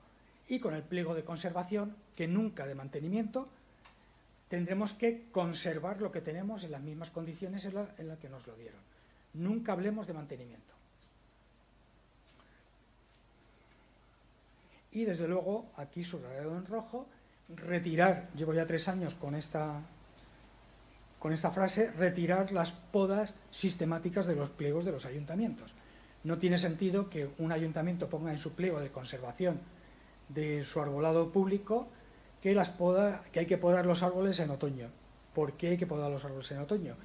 Y con el pliego de conservación, que nunca de mantenimiento, tendremos que conservar lo que tenemos en las mismas condiciones en las que nos lo dieron. Nunca hablemos de mantenimiento. Y desde luego, aquí subrayado en rojo, retirar, llevo ya 3 años con esta frase, retirar las podas sistemáticas de los pliegos de los ayuntamientos. No tiene sentido que un ayuntamiento ponga en su pliego de conservación de su arbolado público que hay que podar los árboles en otoño. ¿Por qué hay que podar los árboles en otoño?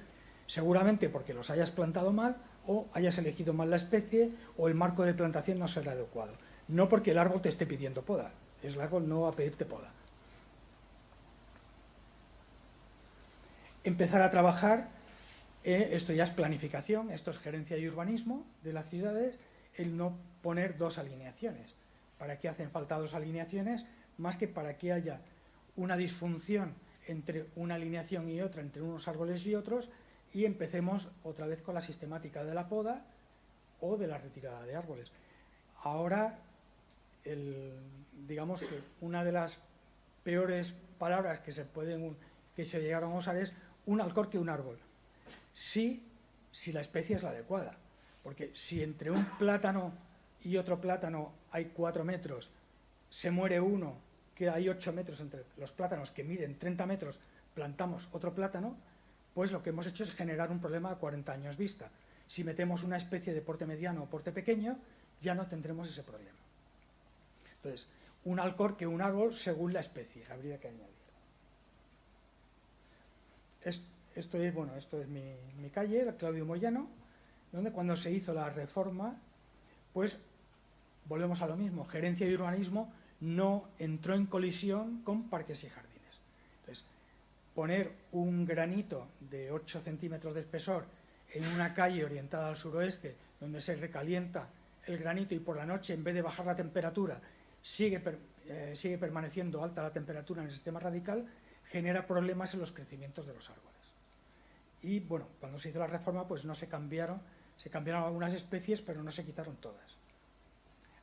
Seguramente porque los hayas plantado mal, o hayas elegido mal la especie, o el marco de plantación no será adecuado. No porque el árbol te esté pidiendo poda, el árbol no va a pedirte poda. Empezar a trabajar, esto ya es planificación, esto es gerencia y urbanismo de las ciudades, el no poner 2 alineaciones. ¿Para qué hacen falta 2 alineaciones? Más que para que haya una disfunción entre una alineación y otra, entre unos árboles y otros, y empecemos otra vez con la sistemática de la poda o de la retirada de árboles. Ahora, digamos que una de las peores palabras que se llegaron a usar es un alcorque, un árbol. Sí, si la especie es la adecuada, porque si entre un plátano y otro plátano hay 4 metros, se muere uno, que hay 8 metros entre los plátanos que miden 30 metros, plantamos otro plátano, pues lo que hemos hecho es generar un problema a 40 años vista. Si metemos una especie de porte mediano o porte pequeño, ya no tendremos ese problema. Entonces, un alcorque, un árbol, según la especie, habría que añadir. Esto es mi calle, Claudio Moyano, donde cuando se hizo la reforma, pues volvemos a lo mismo, gerencia y urbanismo no entró en colisión con parques y jardines. Entonces, poner un granito de 8 centímetros de espesor en una calle orientada al suroeste, donde se recalienta el granito y por la noche, en vez de bajar la temperatura, sigue permaneciendo alta la temperatura en el sistema radical, genera problemas en los crecimientos de los árboles. Y bueno, cuando se hizo la reforma, pues no se cambiaron algunas especies, pero no se quitaron todas.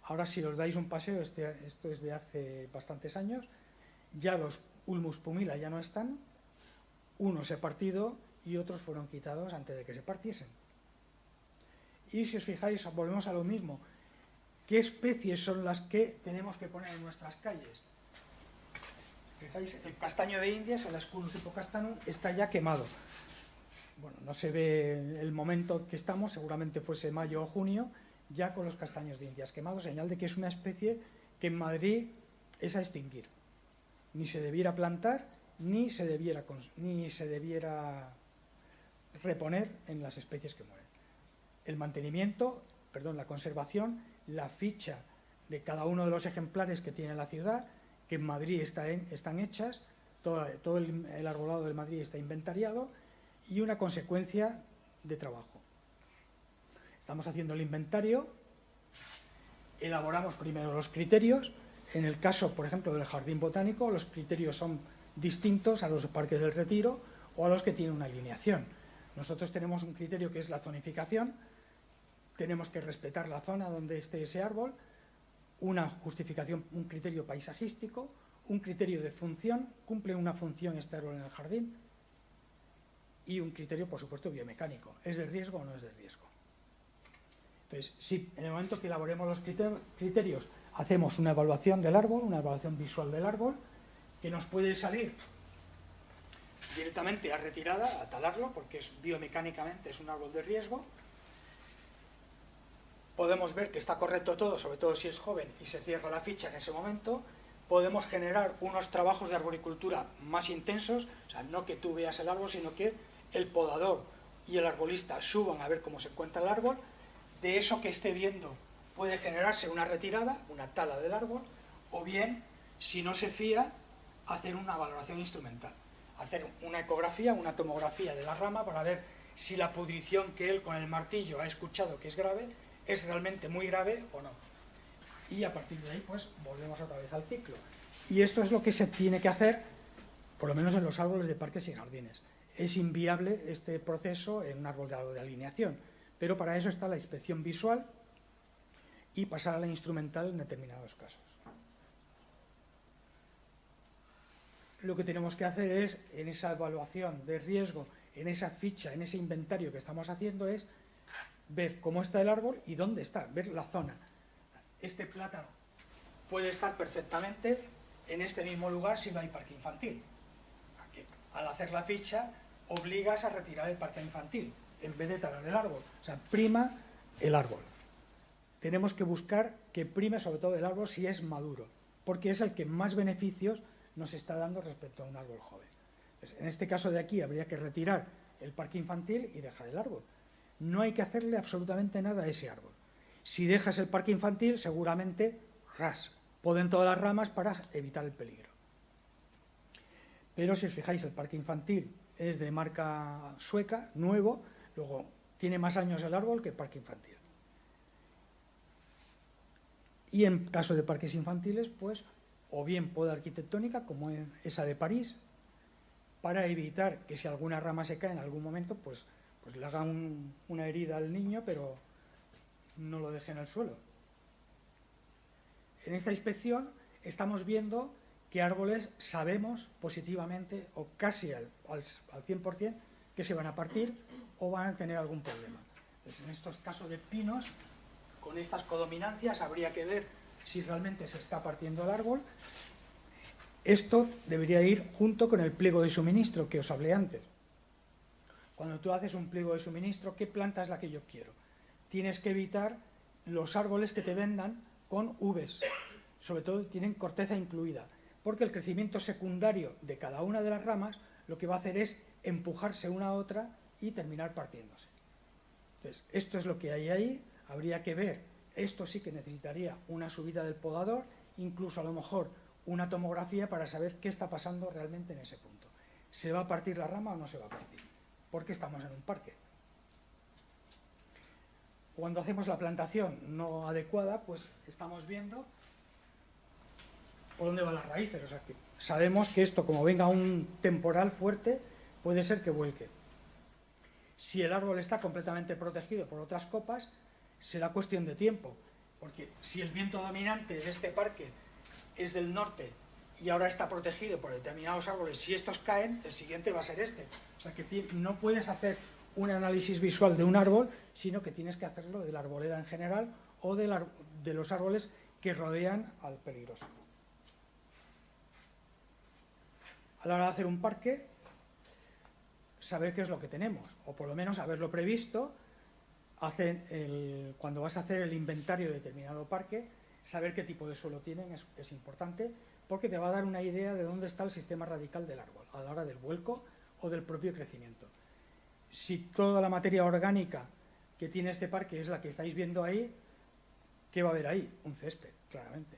Ahora, si os dais un paseo, esto es de hace bastantes años, ya los Ulmus pumila ya no están, uno se ha partido y otros fueron quitados antes de que se partiesen. Y si os fijáis, volvemos a lo mismo. ¿Qué especies son las que tenemos que poner en nuestras calles? Fijáis, el castaño de Indias, el Asculus hipocastanum, está ya quemado. Bueno, no se ve el momento que estamos, seguramente fuese mayo o junio, ya con los castaños de Indias quemados, señal de que es una especie que en Madrid es a extinguir. Ni se debiera plantar, ni se debiera reponer en las especies que mueren. La conservación, la ficha de cada uno de los ejemplares que tiene la ciudad, que en Madrid están hechas, todo el arbolado de Madrid está inventariado, y una consecuencia de trabajo. Estamos haciendo el inventario, elaboramos primero los criterios. En el caso, por ejemplo, del Jardín Botánico, los criterios son distintos a los Parques del Retiro o a los que tienen una alineación. Nosotros tenemos un criterio que es la zonificación, tenemos que respetar la zona donde esté ese árbol, una justificación, un criterio paisajístico, un criterio de función, cumple una función este árbol en el jardín, y un criterio, por supuesto, biomecánico. ¿Es de riesgo o no es de riesgo? Entonces, si en el momento que elaboremos los criterios hacemos una evaluación del árbol, una evaluación visual del árbol, que nos puede salir directamente a retirada, a talarlo, porque biomecánicamente es un árbol de riesgo. Podemos ver que está correcto todo, sobre todo si es joven, y se cierra la ficha en ese momento. Podemos generar unos trabajos de arboricultura más intensos, o sea, no que tú veas el árbol, sino que el podador y el arbolista suban a ver cómo se encuentra el árbol. De eso que esté viendo puede generarse una retirada, una tala del árbol, o bien, si no se fía, hacer una valoración instrumental, hacer una ecografía, una tomografía de la rama para ver si la pudrición que él con el martillo ha escuchado que es grave, es realmente muy grave o no. Y a partir de ahí, pues, volvemos otra vez al ciclo. Y esto es lo que se tiene que hacer, por lo menos en los árboles de parques y jardines. Es inviable este proceso en un árbol de alineación, pero para eso está la inspección visual y pasar a la instrumental en determinados casos. Lo que tenemos que hacer es, en esa evaluación de riesgo, en esa ficha, en ese inventario que estamos haciendo, es ver cómo está el árbol y dónde está, ver la zona. Este plátano puede estar perfectamente en este mismo lugar si no hay parque infantil. Aquí, al hacer la ficha, obligas a retirar el parque infantil en vez de talar el árbol. O sea, prima el árbol. Tenemos que buscar que prime sobre todo el árbol si es maduro, porque es el que más beneficios nos está dando respecto a un árbol joven. Entonces, en este caso de aquí habría que retirar el parque infantil y dejar el árbol. No hay que hacerle absolutamente nada a ese árbol. Si dejas el parque infantil, seguramente poden todas las ramas para evitar el peligro. Pero si os fijáis, el parque infantil es de marca sueca, nuevo, luego tiene más años el árbol que el parque infantil. Y en caso de parques infantiles, pues, o bien poda arquitectónica, como esa de París, para evitar que si alguna rama se cae en algún momento, pues le haga una herida al niño, pero no lo deje en el suelo. En esta inspección estamos viendo qué árboles sabemos positivamente, o casi al 100%, que se van a partir o van a tener algún problema. Entonces, en estos casos de pinos, con estas codominancias, habría que ver si realmente se está partiendo el árbol. Esto debería ir junto con el pliego de suministro que os hablé antes. Cuando tú haces un pliego de suministro, ¿qué planta es la que yo quiero? Tienes que evitar los árboles que te vendan con Vs, sobre todo tienen corteza incluida, porque el crecimiento secundario de cada una de las ramas lo que va a hacer es empujarse una a otra y terminar partiéndose. Entonces, esto es lo que hay ahí, habría que ver, esto sí que necesitaría una subida del podador, incluso a lo mejor una tomografía para saber qué está pasando realmente en ese punto. ¿Se va a partir la rama o no se va a partir? Porque estamos en un parque. Cuando hacemos la plantación no adecuada, pues estamos viendo por dónde van las raíces. O sea, que sabemos que esto, como venga un temporal fuerte, puede ser que vuelque. Si el árbol está completamente protegido por otras copas, será cuestión de tiempo, porque si el viento dominante de este parque es del norte y ahora está protegido por determinados árboles, si estos caen, el siguiente va a ser este. O sea que no puedes hacer un análisis visual de un árbol, sino que tienes que hacerlo de la arboleda en general o de los árboles que rodean al peligroso. A la hora de hacer un parque, saber qué es lo que tenemos, o por lo menos haberlo previsto. Cuando vas a hacer el inventario de determinado parque, saber qué tipo de suelo tienen es importante, porque te va a dar una idea de dónde está el sistema radical del árbol, a la hora del vuelco o del propio crecimiento. Si toda la materia orgánica que tiene este parque es la que estáis viendo ahí, ¿qué va a haber ahí? Un césped. claramente.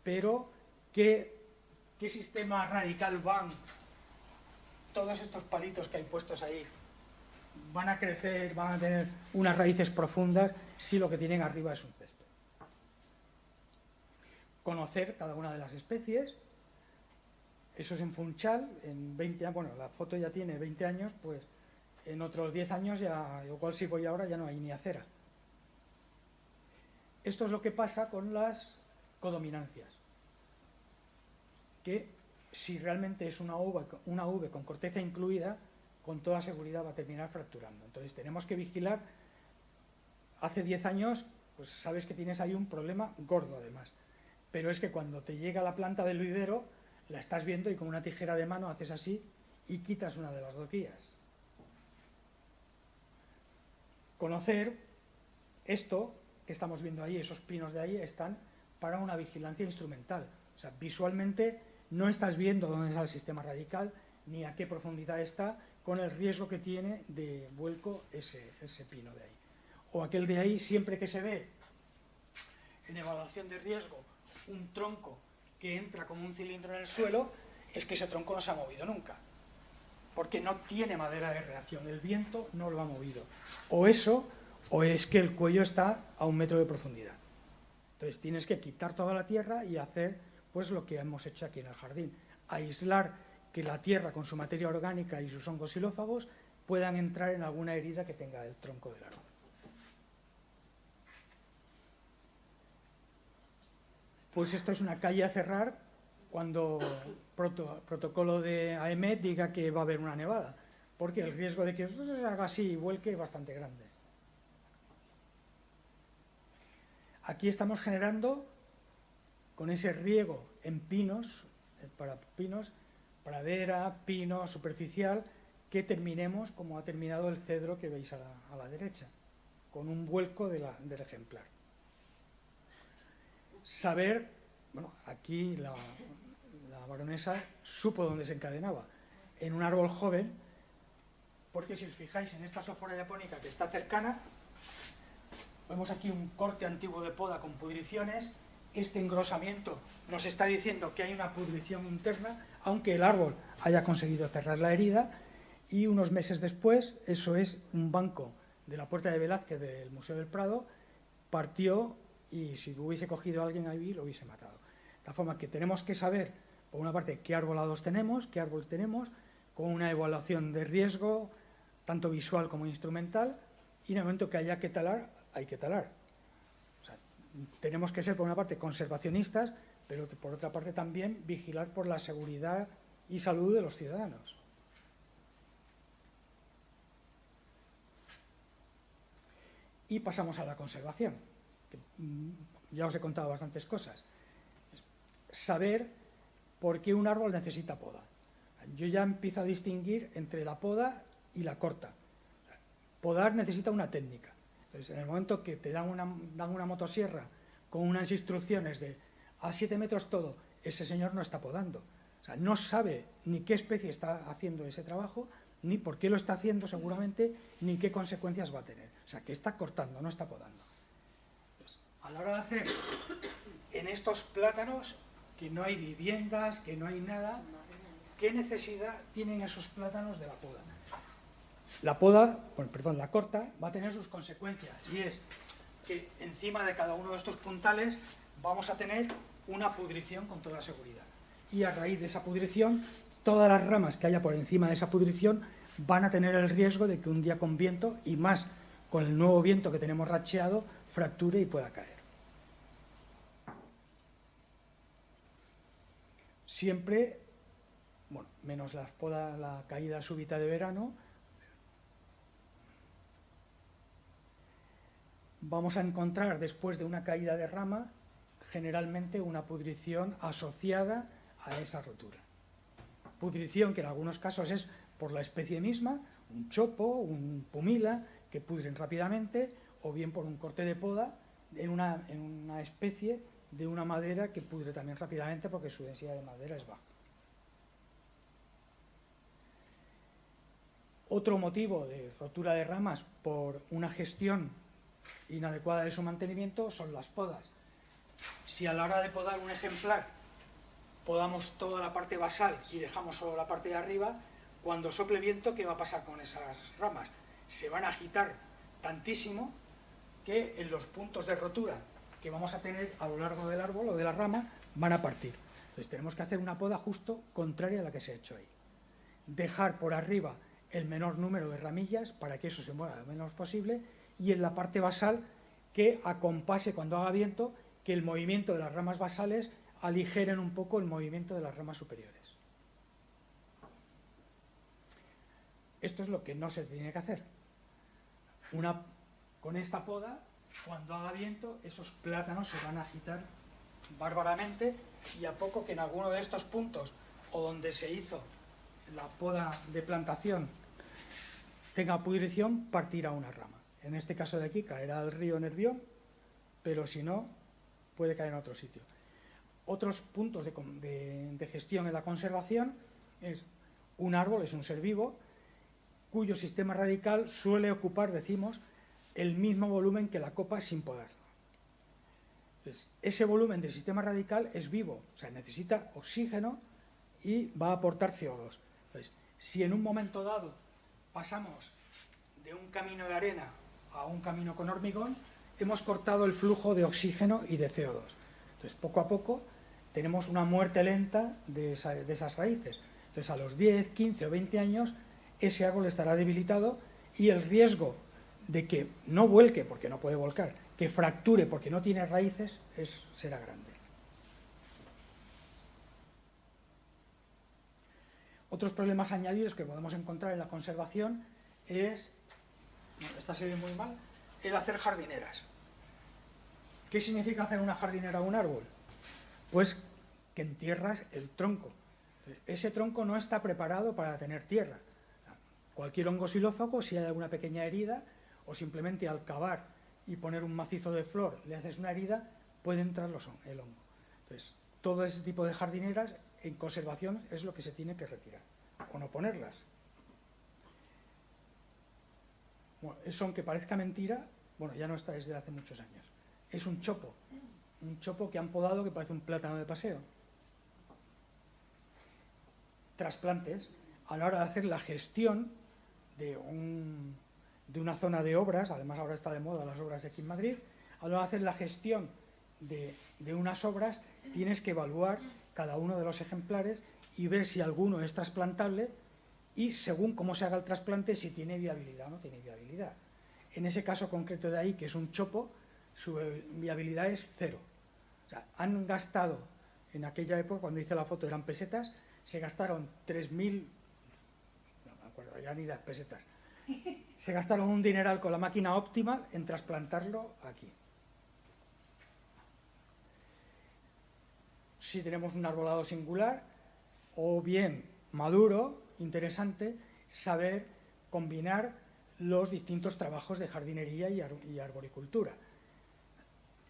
Pero, ¿qué sistema radical van todos estos palitos que hay puestos ahí? Van a crecer, van a tener unas raíces profundas si lo que tienen arriba es un césped. Conocer cada una de las especies, eso es en Funchal, en 20 años, bueno, la foto ya tiene 20 años, pues en otros 10 años, ya, igual si voy ahora, ya no hay ni acera. Esto es lo que pasa con las codominancias, que si realmente es una uve con corteza incluida, con toda seguridad va a terminar fracturando. Entonces tenemos que vigilar. Hace 10 años, pues sabes que tienes ahí un problema gordo además, pero es que cuando te llega la planta del vivero, la estás viendo y con una tijera de mano haces así y quitas una de las dos guías. Conocer esto que estamos viendo ahí, esos pinos de ahí, están para una vigilancia instrumental. O sea, visualmente no estás viendo dónde está el sistema radical ni a qué profundidad está, con el riesgo que tiene de vuelco ese pino de ahí. O aquel de ahí, siempre que se ve en evaluación de riesgo un tronco que entra como un cilindro en el suelo, es que ese tronco no se ha movido nunca, porque no tiene madera de reacción, el viento no lo ha movido. O eso, o es que el cuello está a 1 metro de profundidad. Entonces tienes que quitar toda la tierra y hacer pues lo que hemos hecho aquí en el jardín, aislar que la tierra con su materia orgánica y sus hongos xilófagos puedan entrar en alguna herida que tenga el tronco del árbol. Pues esto es una calle a cerrar cuando protocolo de AEMET diga que va a haber una nevada, porque el riesgo de que se haga así y vuelque es bastante grande. Aquí estamos generando, con ese riego en pinos, pradera, pino, superficial, que terminemos como ha terminado el cedro que veis a la derecha, con un vuelco del ejemplar. Saber, bueno, aquí la baronesa supo dónde se encadenaba, en un árbol joven, porque si os fijáis en esta sofora japónica que está cercana, vemos aquí un corte antiguo de poda con pudriciones. Este engrosamiento nos está diciendo que hay una pudrición interna, aunque el árbol haya conseguido cerrar la herida, y unos meses después, eso es un banco de la Puerta de Velázquez del Museo del Prado, partió y si lo hubiese cogido alguien ahí lo hubiese matado. De tal forma que tenemos que saber, por una parte, qué arbolados tenemos, qué árboles tenemos, con una evaluación de riesgo, tanto visual como instrumental, y en el momento que haya que talar, hay que talar. O sea, tenemos que ser, por una parte, conservacionistas, pero por otra parte también vigilar por la seguridad y salud de los ciudadanos. Y pasamos a la conservación, que ya os he contado bastantes cosas. Saber por qué un árbol necesita poda. Yo ya empiezo a distinguir entre la poda y la corta. Podar necesita una técnica. Entonces, en el momento que te dan una motosierra con unas instrucciones de a 7 metros todo, ese señor no está podando. O sea, no sabe ni qué especie está haciendo ese trabajo, ni por qué lo está haciendo seguramente, ni qué consecuencias va a tener. O sea, que está cortando, no está podando. Entonces, a la hora de hacer en estos plátanos, que no hay viviendas, que no hay nada, ¿qué necesidad tienen esos plátanos de la poda? La corta va a tener sus consecuencias, y es que encima de cada uno de estos puntales vamos a tener una pudrición con toda seguridad. Y a raíz de esa pudrición, todas las ramas que haya por encima de esa pudrición van a tener el riesgo de que un día con viento, y más con el nuevo viento que tenemos racheado, fracture y pueda caer. Siempre, bueno, menos la caída súbita de verano, vamos a encontrar después de una caída de rama generalmente una pudrición asociada a esa rotura. Pudrición que en algunos casos es por la especie misma, un chopo, un pumila, que pudren rápidamente, o bien por un corte de poda en una especie de una madera que pudre también rápidamente porque su densidad de madera es baja. Otro motivo de rotura de ramas por una gestión inadecuada de su mantenimiento son las podas. Si a la hora de podar un ejemplar podamos toda la parte basal y dejamos solo la parte de arriba, cuando sople viento, ¿qué va a pasar con esas ramas? Se van a agitar tantísimo que en los puntos de rotura que vamos a tener a lo largo del árbol o de la rama van a partir. Entonces tenemos que hacer una poda justo contraria a la que se ha hecho ahí. Dejar por arriba el menor número de ramillas para que eso se mueva lo menos posible, y en la parte basal que acompase cuando haga viento, que el movimiento de las ramas basales aligeren un poco el movimiento de las ramas superiores. Esto es lo que no se tiene que hacer. Con esta poda, cuando haga viento, esos plátanos se van a agitar bárbaramente, y a poco que en alguno de estos puntos o donde se hizo la poda de plantación tenga pudrición, partirá una rama. En este caso de aquí caerá al río Nervión, pero si no, puede caer en otro sitio. Otros puntos de gestión en la conservación es: un árbol es un ser vivo cuyo sistema radical suele ocupar, decimos, el mismo volumen que la copa sin podar. Entonces, ese volumen del sistema radical es vivo, o sea, necesita oxígeno y va a aportar CO2. Entonces, si en un momento dado pasamos de un camino de arena a un camino con hormigón, hemos cortado el flujo de oxígeno y de CO2. Entonces, poco a poco tenemos una muerte lenta de esas raíces. Entonces, a los 10, 15 o 20 años, ese árbol estará debilitado, y el riesgo de que no vuelque, porque no puede volcar, que fracture porque no tiene raíces, será grande. Otros problemas añadidos que podemos encontrar en la conservación es, esta se ve muy mal, el hacer jardineras. ¿Qué significa hacer una jardinera a un árbol? Pues que entierras el tronco. Ese tronco no está preparado para tener tierra. Cualquier hongo xilófago, si hay alguna pequeña herida, o simplemente al cavar y poner un macizo de flor le haces una herida, puede entrar el hongo. Entonces, todo ese tipo de jardineras en conservación es lo que se tiene que retirar, o no ponerlas. Bueno, eso, aunque parezca mentira, bueno, ya no está desde hace muchos años. Es un chopo que han podado que parece un plátano de paseo. Trasplantes, a la hora de hacer la gestión de una zona de obras, además ahora está de moda las obras de aquí en Madrid, a la hora de hacer la gestión de unas obras, tienes que evaluar cada uno de los ejemplares y ver si alguno es trasplantable, y según cómo se haga el trasplante, si tiene viabilidad o no tiene viabilidad. En ese caso concreto de ahí, que es un chopo, su viabilidad es cero. O sea, han gastado, en aquella época, cuando hice la foto eran pesetas, se gastaron 3.000, no me acuerdo ya ni de pesetas, se gastaron un dineral con la máquina óptima en trasplantarlo aquí. Si tenemos un arbolado singular o bien maduro, interesante, saber combinar los distintos trabajos de jardinería y arboricultura.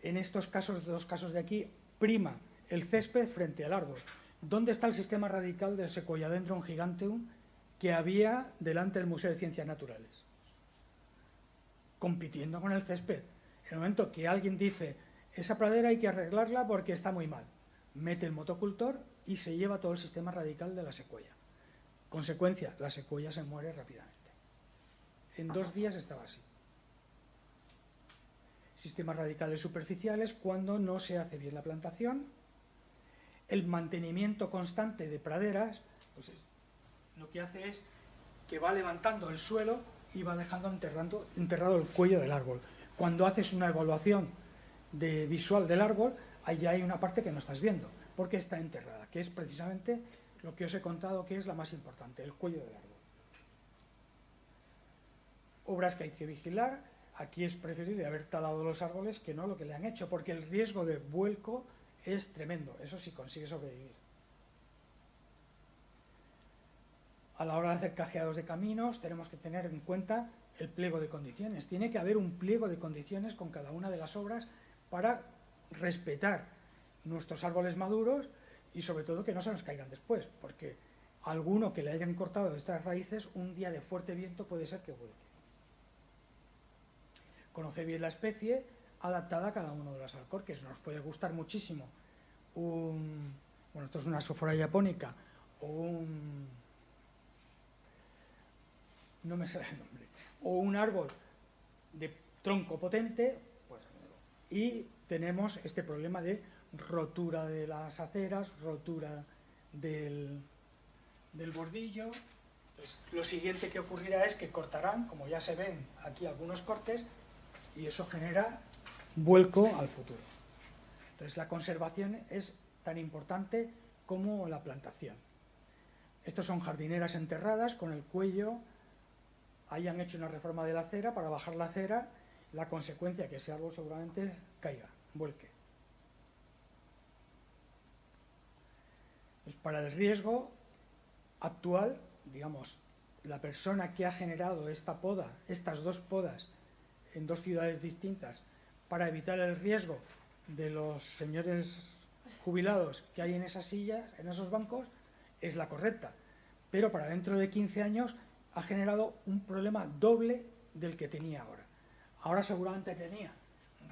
En estos casos, dos casos de aquí, prima el césped frente al árbol. ¿Dónde está el sistema radical del Sequoiadendron giganteum que había delante del Museo de Ciencias Naturales? Compitiendo con el césped. En el momento que alguien dice, esa pradera hay que arreglarla porque está muy mal, mete el motocultor y se lleva todo el sistema radical de la secuoya. Consecuencia, la secuoya se muere rápidamente. En 2 días estaba así. Sistemas radicales superficiales cuando no se hace bien la plantación. El mantenimiento constante de praderas, pues lo que hace es que va levantando el suelo y va dejando enterrado el cuello del árbol. Cuando haces una evaluación visual del árbol, ahí ya hay una parte que no estás viendo, porque está enterrada, que es precisamente lo que os he contado que es la más importante, el cuello del árbol. Obras que hay que vigilar, aquí es preferible haber talado los árboles que no lo que le han hecho, porque el riesgo de vuelco es tremendo, eso sí consigue sobrevivir. A la hora de hacer cajeados de caminos tenemos que tener en cuenta el pliego de condiciones. Tiene que haber un pliego de condiciones con cada una de las obras para respetar nuestros árboles maduros y sobre todo que no se nos caigan después, porque alguno que le hayan cortado estas raíces, un día de fuerte viento puede ser que vuelque. Conocer bien la especie, adaptada a cada uno de los alcorques. Nos puede gustar muchísimo bueno, esto es una sofora japónica o no me sale el nombre, o un árbol de tronco potente, pues, y tenemos este problema de rotura de las aceras, rotura del bordillo. Pues, lo siguiente que ocurrirá es que cortarán, como ya se ven aquí algunos cortes, y eso genera vuelco al futuro. Entonces la conservación es tan importante como la plantación. Estos son jardineras enterradas con el cuello, ahí han hecho una reforma de la acera para bajar la acera, la consecuencia que ese árbol seguramente caiga, vuelque. Pues para el riesgo actual, digamos, la persona que ha generado esta poda, estas dos podas en dos ciudades distintas, para evitar el riesgo de los señores jubilados que hay en esas sillas, en esos bancos, es la correcta. Pero para dentro de 15 años ha generado un problema doble del que tenía ahora. Ahora seguramente tenía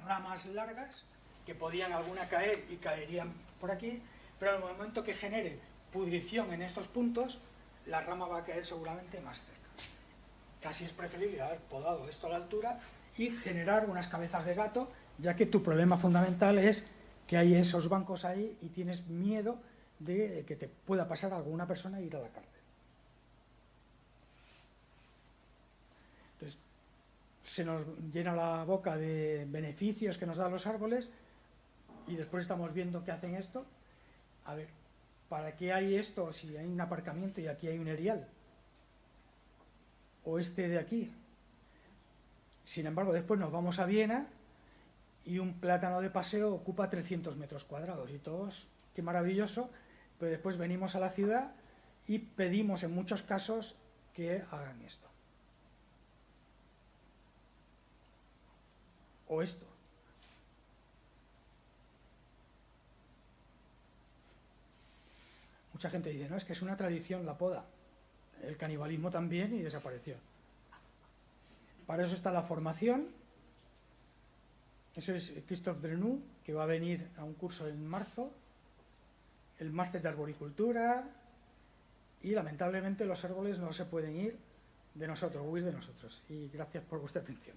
ramas largas que podían alguna caer y caerían por aquí, pero en el momento que genere pudrición en estos puntos, la rama va a caer seguramente más cerca. Casi es preferible haber podado esto a la altura y generar unas cabezas de gato, ya que tu problema fundamental es que hay esos bancos ahí y tienes miedo de que te pueda pasar a alguna persona e ir a la cárcel. Entonces, se nos llena la boca de beneficios que nos dan los árboles y después estamos viendo que hacen esto. A ver, ¿para qué hay esto si hay un aparcamiento y aquí hay un erial? O este de aquí. Sin embargo, después nos vamos a Viena y un plátano de paseo ocupa 300 metros cuadrados y todos, qué maravilloso, pero después venimos a la ciudad y pedimos en muchos casos que hagan esto. O esto. Mucha gente dice, no, es que es una tradición la poda. El canibalismo también y desapareció. Para eso está la formación. Eso es Christophe Drenu, que va a venir a un curso en marzo. El máster de arboricultura. Y lamentablemente los árboles no se pueden ir de nosotros, huir de nosotros. Y gracias por vuestra atención.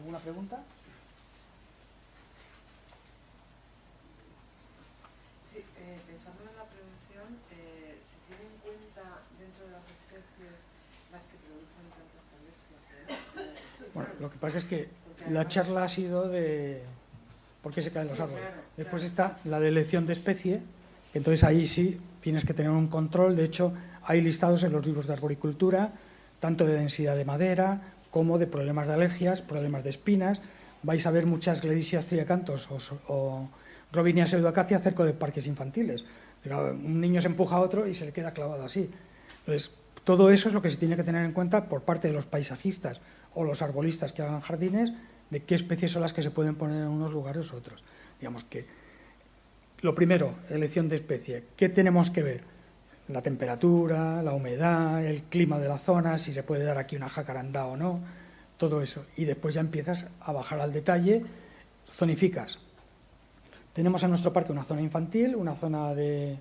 ¿Alguna pregunta? Sí, pensando en la prevención, ¿se tiene en cuenta dentro de las especies las que producen tantas alergias? Bueno, lo que pasa es que la charla ha sido de por qué se caen los árboles. Claro, Después claro. está la de elección de especie, entonces ahí sí tienes que tener un control. De hecho, hay listados en los libros de arboricultura, tanto de densidad de madera, como de problemas de alergias, problemas de espinas. Vais a ver muchas Gledisias triacanthos o Robinia pseudoacacia cerca de parques infantiles. Un niño se empuja a otro y se le queda clavado así. Entonces, todo eso es lo que se tiene que tener en cuenta por parte de los paisajistas o los arbolistas que hagan jardines, de qué especies son las que se pueden poner en unos lugares u otros. Digamos que, lo primero, elección de especie. ¿Qué tenemos que ver? La temperatura, la humedad, el clima de la zona, si se puede dar aquí una jacarandá o no, todo eso. Y después ya empiezas a bajar al detalle, zonificas. Tenemos en nuestro parque una zona infantil, una zona de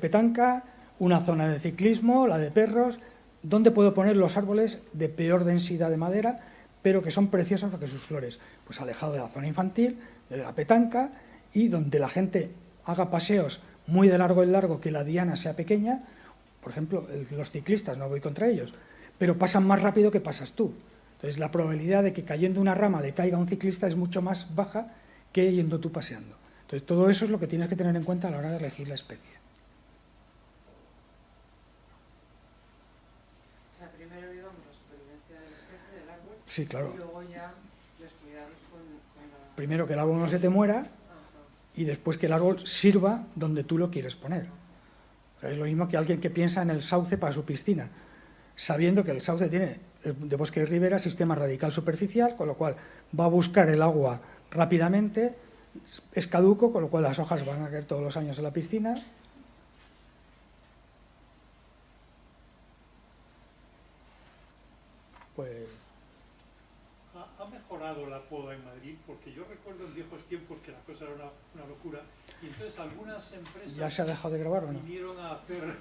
petanca, una zona de ciclismo, la de perros, donde puedo poner los árboles de peor densidad de madera, pero que son preciosos porque sus flores, pues alejado de la zona infantil, de la petanca, y donde la gente haga paseos muy de largo en largo, que la diana sea pequeña. Por ejemplo, los ciclistas, no voy contra ellos, pero pasan más rápido que pasas tú. Entonces la probabilidad de que cayendo una rama le caiga un ciclista es mucho más baja que yendo tú paseando. Entonces todo eso es lo que tienes que tener en cuenta a la hora de elegir la especie. O sea, primero digamos la supervivencia de la especie del árbol. Sí, claro. Y luego ya los cuidados con la... Primero que el árbol no se te muera, Ajá. y después que el árbol sirva donde tú lo quieres poner. O sea, es lo mismo que alguien que piensa en el sauce para su piscina, sabiendo que el sauce tiene de bosque y ribera sistema radical superficial, con lo cual va a buscar el agua rápidamente, es caduco, con lo cual las hojas van a caer todos los años en la piscina. Pues ¿Ha mejorado la poda en Madrid? Porque yo recuerdo en viejos tiempos que la cosa era una locura y entonces algunas empresas ¿ya se ha dejado de grabar o no? vinieron a hacer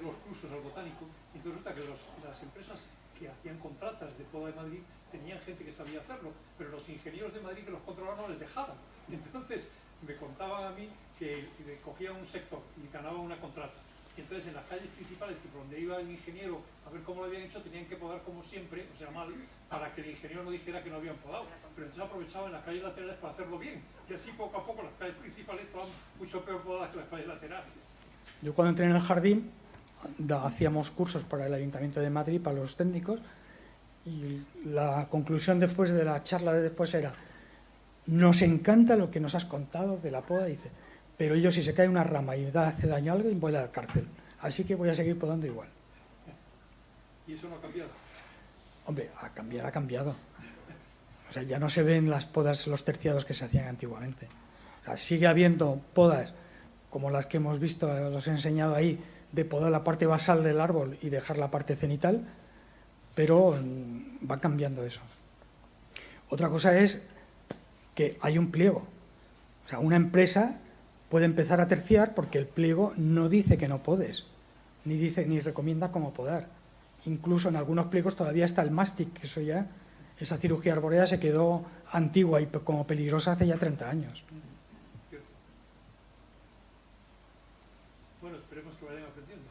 los cursos al botánico y entonces resulta que las empresas que hacían contratas de poda de Madrid tenían gente que sabía hacerlo, pero los ingenieros de Madrid que los controlaban no les dejaban. Entonces me contaban a mí que cogían un sector y ganaban una contrata. Y entonces en las calles principales, por donde iba el ingeniero a ver cómo lo habían hecho, tenían que podar como siempre, o sea mal, para que el ingeniero no dijera que no habían podado. Pero entonces aprovechaban las calles laterales para hacerlo bien. Y así poco a poco las calles principales estaban mucho peor podadas que las calles laterales. Yo cuando entré en el jardín hacíamos cursos para el Ayuntamiento de Madrid, para los técnicos, y la conclusión después de la charla de después era: nos encanta lo que nos has contado de la poda, dice, pero yo si se cae una rama y hace daño a alguien voy a la cárcel, así que voy a seguir podando igual. ¿Y eso no ha cambiado? Hombre, a cambiar ha cambiado. O sea, ya no se ven las podas, los terciados que se hacían antiguamente. O sea, sigue habiendo podas como las que hemos visto, os he enseñado ahí, de podar la parte basal del árbol y dejar la parte cenital, pero va cambiando eso. Otra cosa es que hay un pliego. O sea, una empresa puede empezar a terciar porque el pliego no dice que no podes, ni recomienda cómo podar. Incluso en algunos pliegos todavía está el mástic, que eso ya, esa cirugía arbórea se quedó antigua y como peligrosa hace ya 30 años. Bueno, esperemos que vayan aprendiendo.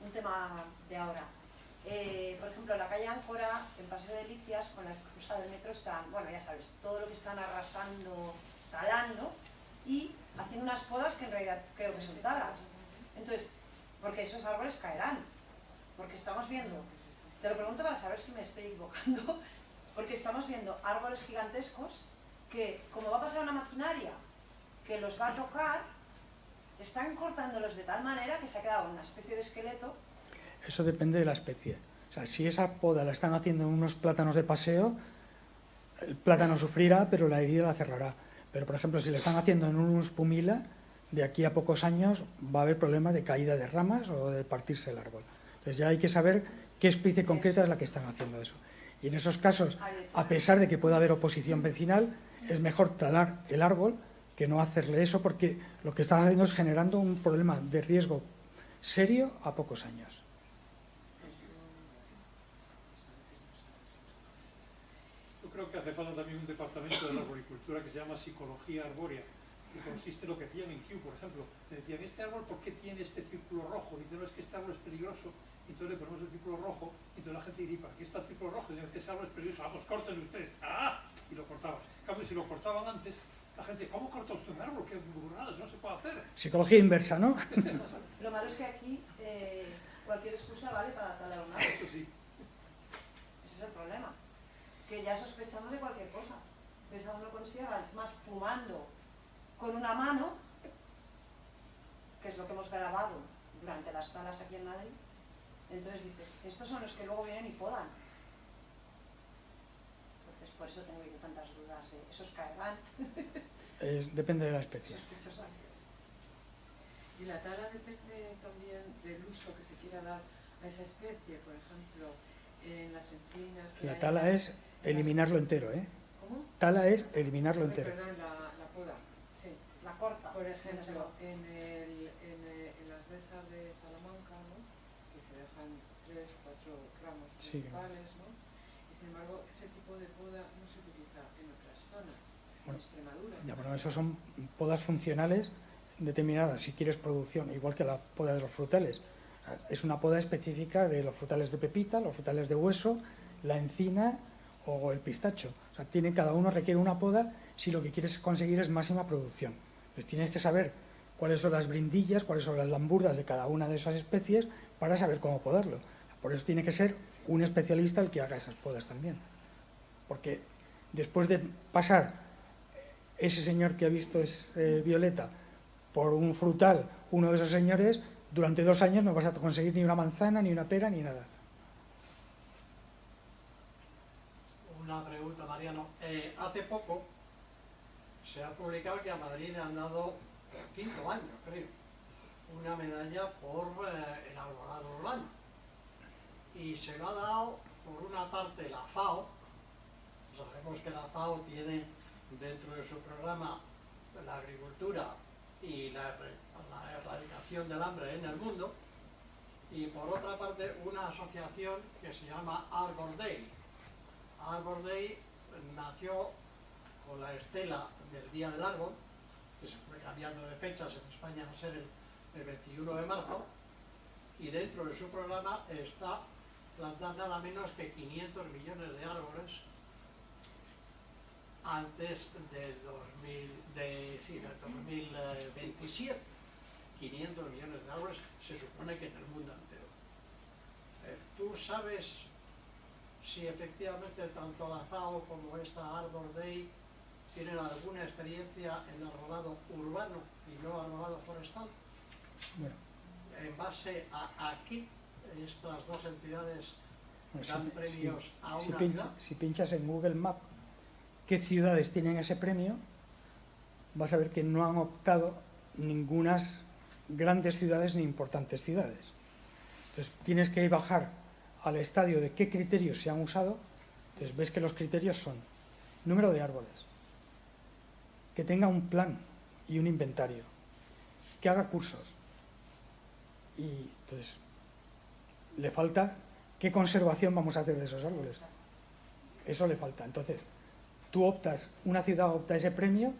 Un tema de ahora. Por ejemplo, en la calle Áncora, en Paseo de Delicias, con la cruzada del metro están, bueno, ya sabes, todo lo que están arrasando, talando y haciendo unas podas que en realidad creo que son talas. Entonces, porque esos árboles caerán. Porque estamos viendo, te lo pregunto para saber si me estoy equivocando, porque estamos viendo árboles gigantescos que, como va a pasar una maquinaria que los va a tocar, están cortándolos de tal manera que se ha quedado una especie de esqueleto. Eso depende de la especie. O sea, si esa poda la están haciendo en unos plátanos de paseo, el plátano sufrirá, pero la herida la cerrará. Pero, por ejemplo, si la están haciendo en un pumila, de aquí a pocos años va a haber problemas de caída de ramas o de partirse el árbol. Entonces ya hay que saber qué especie concreta es la que están haciendo eso. Y en esos casos, a pesar de que pueda haber oposición vecinal, es mejor talar el árbol que no hacerle eso, porque lo que están haciendo es generando un problema de riesgo serio a pocos años. Yo creo que hace falta también un departamento de la arboricultura que se llama psicología arbórea, que consiste en lo que hacían en Kew, por ejemplo. Le decían, ¿este árbol por qué tiene este círculo rojo? Dicen, no, es que este árbol es peligroso, y entonces le ponemos el círculo rojo, y entonces la gente dice, ¿para qué está el círculo rojo? Y dicen, que ese árbol es peligroso, pues córtenlo ustedes. ¡Ah! Y lo cortaban. En cambio, si lo cortaban antes, la gente dice, ¿cómo corta usted un árbol? ¡Qué burradas! No se puede hacer. Psicología inversa, ¿no? Lo malo es que aquí cualquier excusa vale para talar un árbol. Esto sí. Ese es el problema. Que ya sospechamos de cualquier cosa. Ves a uno con sierra, más fumando con una mano, que es lo que hemos grabado durante las talas aquí en Madrid. Entonces dices, estos son los que luego vienen y podan. Entonces por eso tengo yo tantas dudas de esos caerán. Depende de la especie. Sospechosamente. Y la tala depende también del uso que se quiera dar a esa especie, por ejemplo, en las encinas. La tala es eliminarlo entero, ¿eh? ¿Cómo? Tala es eliminarlo entero. Perdón, la poda, sí. La corta. Por ejemplo, en las mesas de Salamanca, ¿no? Que se dejan 3 o 4 ramos Sí. principales, ¿no? Y sin embargo, ese tipo de poda no se utiliza en otras zonas, Bueno, en Extremadura. Ya, bueno, eso son podas funcionales determinadas, si quieres producción, igual que la poda de los frutales. Es una poda específica de los frutales de pepita, los frutales de hueso, la encina o el pistacho. O sea, cada uno requiere una poda si lo que quieres conseguir es máxima producción. Entonces tienes que saber cuáles son las brindillas, cuáles son las lamburdas de cada una de esas especies para saber cómo podarlo. Por eso tiene que ser un especialista el que haga esas podas también. Porque después de pasar ese señor que ha visto violeta por un frutal, uno de esos señores, durante 2 años no vas a conseguir ni una manzana, ni una pera, ni nada. Mariano. Hace poco se ha publicado que a Madrid le han dado, por quinto año, creo, una medalla por el arbolado urbano. Y se lo ha dado, por una parte, la FAO. Sabemos que la FAO tiene dentro de su programa la agricultura y la erradicación del hambre en el mundo. Y por otra parte, una asociación que se llama Arbor Day. Arbor Day nació con la estela del Día del Árbol, que se fue cambiando de fechas, en España va a ser el 21 de marzo, y dentro de su programa está plantar nada menos que 500 millones de árboles antes del 2027. 500 millones de árboles se supone que en el mundo entero. ¿Tú sabes si efectivamente tanto la FAO como esta Arbor Day tienen alguna experiencia en arbolado urbano y no arbolado forestal? Bueno, ¿En base a qué estas dos entidades dan premios a una ciudad? Si pinchas en Google Maps qué ciudades tienen ese premio, vas a ver que no han optado ningunas grandes ciudades ni importantes ciudades. Entonces tienes que bajar al estadio de qué criterios se han usado. Entonces ves que los criterios son número de árboles, que tenga un plan y un inventario, que haga cursos, y entonces le falta qué conservación vamos a hacer de esos árboles. Eso le falta. Entonces tú optas, una ciudad opta ese premio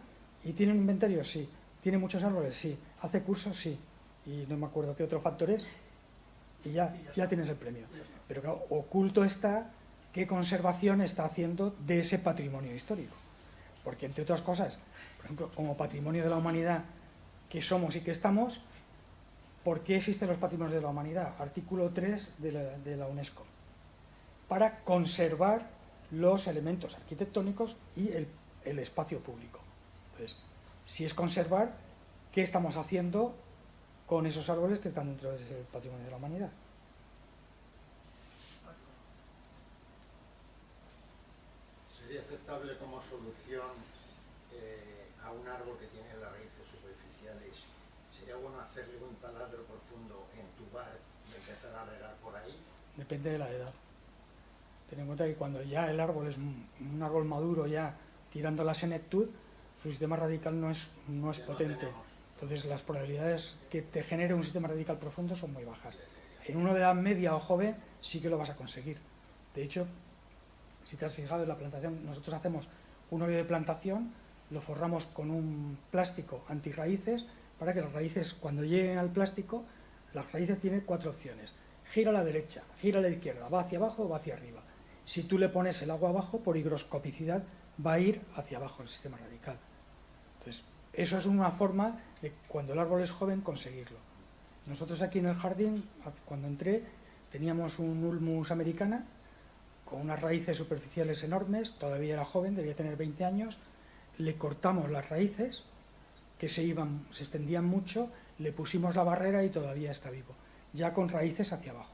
y tiene un inventario, sí. Tiene muchos árboles, sí. Hace cursos, sí. Y no me acuerdo qué otro factor es. Y ya tienes el premio. Pero claro, oculto está qué conservación está haciendo de ese patrimonio histórico. Porque entre otras cosas, por ejemplo, como patrimonio de la humanidad que somos y que estamos, ¿por qué existen los patrimonios de la humanidad? Artículo 3 de la UNESCO. Para conservar los elementos arquitectónicos y el espacio público. Entonces, si es conservar, ¿qué estamos haciendo con esos árboles que están dentro de ese patrimonio de la humanidad? ¿Sería aceptable como solución a un árbol que tiene las raíces superficiales? ¿Sería bueno hacerle un taladro profundo, entubar y empezar a regar por ahí? Depende de la edad. Ten en cuenta que cuando ya el árbol es un árbol maduro, ya tirando la senectud, su sistema radical no es potente. Entonces las probabilidades que te genere un sistema radical profundo son muy bajas. En uno de edad media o joven sí que lo vas a conseguir. De hecho, si te has fijado en la plantación, nosotros hacemos un hoyo de plantación, lo forramos con un plástico antirraíces para que las raíces, cuando lleguen al plástico, las raíces tienen 4 opciones. Gira a la derecha, gira a la izquierda, va hacia abajo o va hacia arriba. Si tú le pones el agua abajo, por higroscopicidad va a ir hacia abajo el sistema radical. Entonces, eso es una forma de, cuando el árbol es joven, conseguirlo. Nosotros aquí en el jardín, cuando entré, teníamos un ulmus americana con unas raíces superficiales enormes, todavía era joven, debía tener 20 años, le cortamos las raíces, que se extendían mucho, le pusimos la barrera y todavía está vivo, ya con raíces hacia abajo.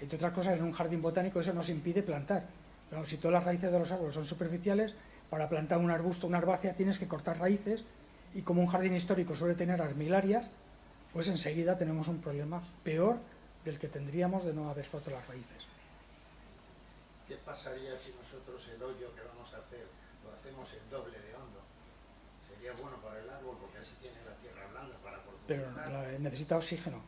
Entre otras cosas, en un jardín botánico eso nos impide plantar. Pero si todas las raíces de los árboles son superficiales, para plantar un arbusto, una herbácea, tienes que cortar raíces, y como un jardín histórico suele tener armilarias, pues enseguida tenemos un problema peor del que tendríamos de no haber roto las raíces. ¿Qué pasaría si nosotros el hoyo que vamos a hacer lo hacemos el doble de hondo? Sería bueno para el árbol porque así tiene la tierra blanda para profundizar. Pero necesita oxígeno.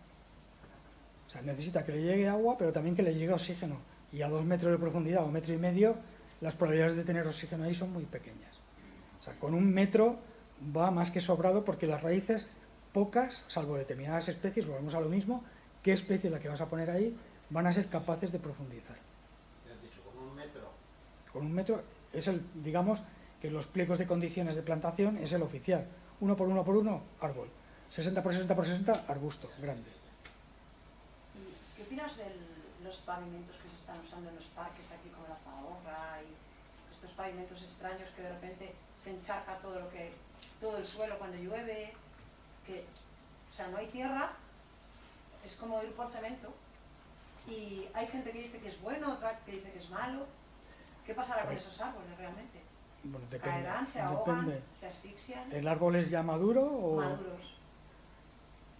O sea, necesita que le llegue agua, pero también que le llegue oxígeno. Y a 2 metros de profundidad o 1,5 metros, las probabilidades de tener oxígeno ahí son muy pequeñas. O sea, con 1 metro va más que sobrado, porque las raíces, pocas, salvo determinadas especies, volvemos a lo mismo, qué especie es la que vas a poner ahí, van a ser capaces de profundizar. ¿Me has dicho con 1 metro? Con 1 metro es el, digamos, que los pliegos de condiciones de plantación es el oficial. 1 por 1 por 1, árbol. 60 por 60 por 60, arbusto, grande. ¿Y qué opinas de los pavimentos que se están usando en los parques aquí, como la Zahorra y estos pavimentos extraños que de repente se encharca todo el suelo cuando llueve? O sea, no hay tierra, es como ir por cemento, y hay gente que dice que es bueno, otra que dice que es malo. ¿Qué pasará con esos árboles realmente? Bueno, ¿Caerán, se ahogan, depende. se asfixian? ¿El árbol es ya maduro o...? Maduros.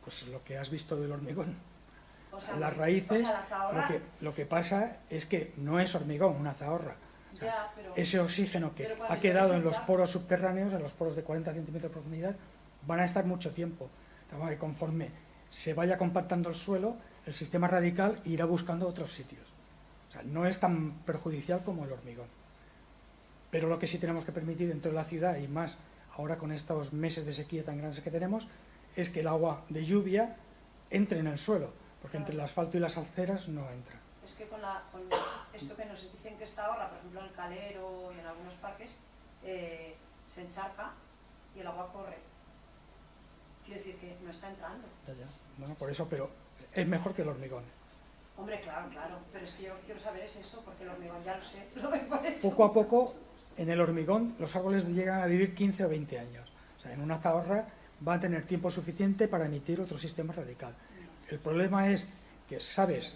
Pues lo que has visto del hormigón. O sea, Las raíces, la zahorra, lo que pasa es que no es hormigón, una zahorra. O sea, ya, pero ese oxígeno que pero cuando ha quedado en los desecha- poros subterráneos, en los poros de 40 centímetros de profundidad, van a estar mucho tiempo. Y conforme se vaya compactando el suelo, el sistema radical irá buscando otros sitios. O sea, no es tan perjudicial como el hormigón. Pero lo que sí tenemos que permitir dentro de la ciudad, y más ahora con estos meses de sequía tan grandes que tenemos, es que el agua de lluvia entre en el suelo, porque entre el asfalto y las alceras no entra. es que con esto que nos dicen que esta ahorra, por ejemplo en el Calero y en algunos parques, se encharca y el agua corre. Quiero decir que no está entrando. Ya. Bueno, por eso, pero es mejor que el hormigón. Hombre, claro, pero es que yo lo que quiero saber es eso, porque el hormigón ya lo sé, lo doy por hecho. Poco a poco, en el hormigón, los árboles llegan a vivir 15 o 20 años. O sea, en una zahorra va a tener tiempo suficiente para emitir otro sistema radical. El problema es que sabes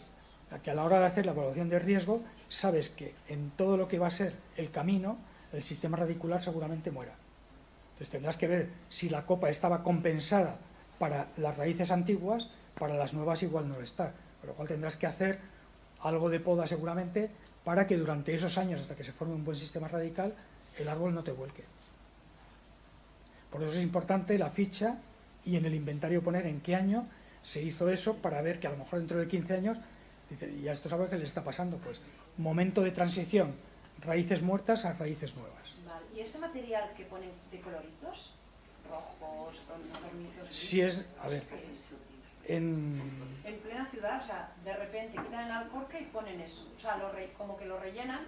que a la hora de hacer la evaluación de riesgo, sabes que en todo lo que va a ser el camino, el sistema radicular seguramente muera. Entonces tendrás que ver si la copa estaba compensada para las raíces antiguas, para las nuevas igual no lo está. Con lo cual tendrás que hacer algo de poda seguramente para que durante esos años, hasta que se forme un buen sistema radical, el árbol no te vuelque. Por eso es importante la ficha y en el inventario poner en qué año se hizo eso, para ver que a lo mejor dentro de 15 años, dice, ¿y a estos árboles qué les está pasando? Pues momento de transición, raíces muertas a raíces nuevas. Vale. ¿Y este material que ponen de coloritos? Rojos, con adornitos. Si es, a ver, en plena ciudad, o sea, de repente quitan el alcorque y ponen eso. O sea, como que lo rellenan,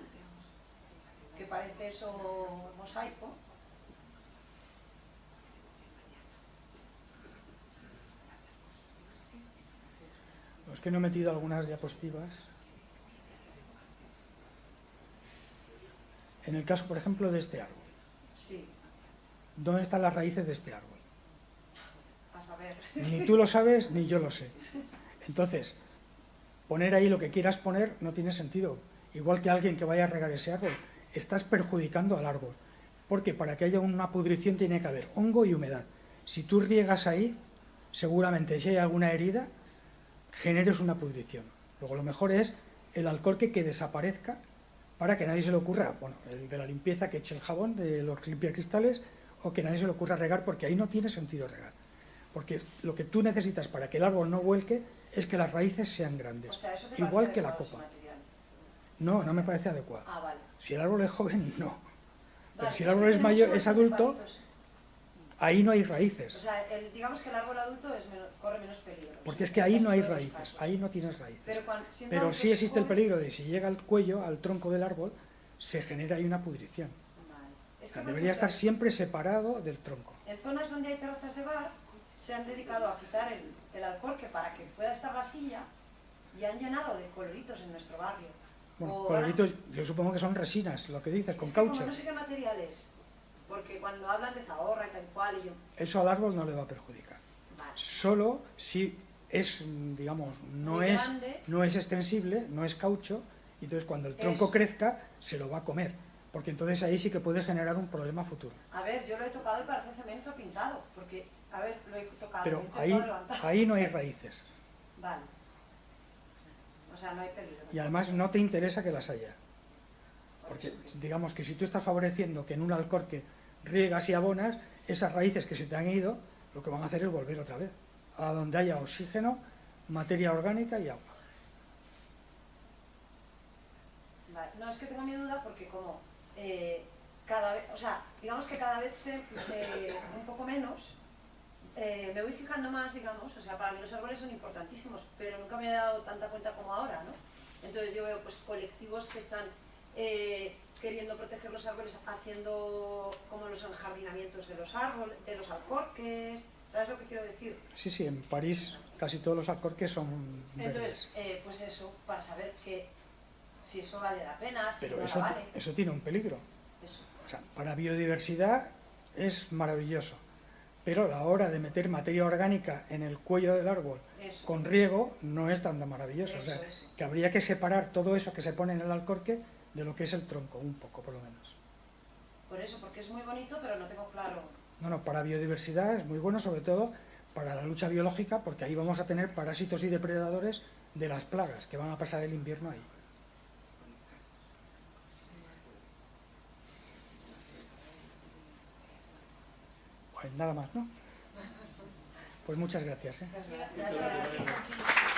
que parece eso mosaico. Es que no he metido algunas diapositivas. En el caso, por ejemplo, de este árbol. Sí, ¿Dónde están las raíces de este árbol? a saber. Ni tú lo sabes, ni yo lo sé. Entonces, poner ahí lo que quieras poner no tiene sentido. Igual que alguien que vaya a regar ese árbol, estás perjudicando al árbol. Porque para que haya una pudrición tiene que haber hongo y humedad. Si tú riegas ahí, seguramente si hay alguna herida, generes una pudrición. Luego lo mejor es el alcorque que desaparezca para que nadie se le ocurra, bueno, el de la limpieza que eche el jabón de los limpiacristales, o que nadie se le ocurra regar, porque ahí no tiene sentido regar. Porque lo que tú necesitas para que el árbol no vuelque es que las raíces sean grandes, O sea, eso te igual parece que la adecuado, copa. ese material. No, no me parece adecuado. Ah, vale. Si el árbol es joven, no. Pero Vale, si el pues árbol es tenemos mayor, unos es adulto, palitos. ahí no hay O raíces. sea, digamos que el árbol adulto corre menos peligro. Porque es que ahí no hay Casi todos los raíces, casos. ahí no tienes raíces. Siendo Pero árbol sí existe el joven- peligro de si llega al cuello, al tronco del árbol, se genera ahí una pudrición. Vale. O Es que, sea, por debería ejemplo, estar siempre separado del tronco. en zonas donde hay terrazas de bar, se han dedicado a quitar el alcorque para que pueda estar la silla y han llenado de coloritos en nuestro barrio. Bueno, O coloritos, yo supongo que son resinas, lo que dices, con es que como caucho. no sé qué material es, porque cuando hablan de zahorra y tal cual, y yo... Eso al árbol no le va a perjudicar. Vale. Solo si es, digamos, Muy grande. no es extensible, no es caucho, y entonces cuando el tronco Eso. crezca, se lo va a comer. Porque entonces ahí sí que puede generar un problema futuro. A ver, yo lo he tocado y parece cemento pintado, porque, a ver, lo he tocado, Pero lo he intentado ahí, levantar. ahí no hay raíces. Vale. O sea, no hay peligro. Y además no te interesa que las haya. Porque digamos que si tú estás favoreciendo que en un alcorque riegas y abonas, esas raíces que se te han ido, lo que van a hacer es volver otra vez, a donde haya oxígeno, materia orgánica y agua. Vale. No, es que tengo mi duda porque como cada vez, o sea, digamos que cada vez un poco menos, me voy fijando más, digamos, o sea, para mí los árboles son importantísimos, pero nunca me he dado tanta cuenta como ahora, ¿no? Entonces yo veo pues colectivos que están queriendo proteger los árboles, haciendo como los enjardinamientos de los árboles, de los alcorques, ¿sabes lo que quiero decir? Sí, sí, en París casi todos los alcorques son Entonces, verdes. pues eso, para saber que si eso vale la pena, si Pero no eso, la vale, eso tiene un peligro. eso. O sea, para biodiversidad es maravilloso, pero a la hora de meter materia orgánica en el cuello del árbol Eso. con riego no es tan maravilloso. O sea, Eso. que habría que separar todo eso que se pone en el alcorque de lo que es el tronco, un poco por lo menos. Por eso, porque es muy bonito, pero no tengo claro. No, para biodiversidad es muy bueno, sobre todo para la lucha biológica, porque ahí vamos a tener parásitos y depredadores de las plagas que van a pasar el invierno ahí. Pues nada más, ¿no? Pues muchas gracias. Muchas gracias.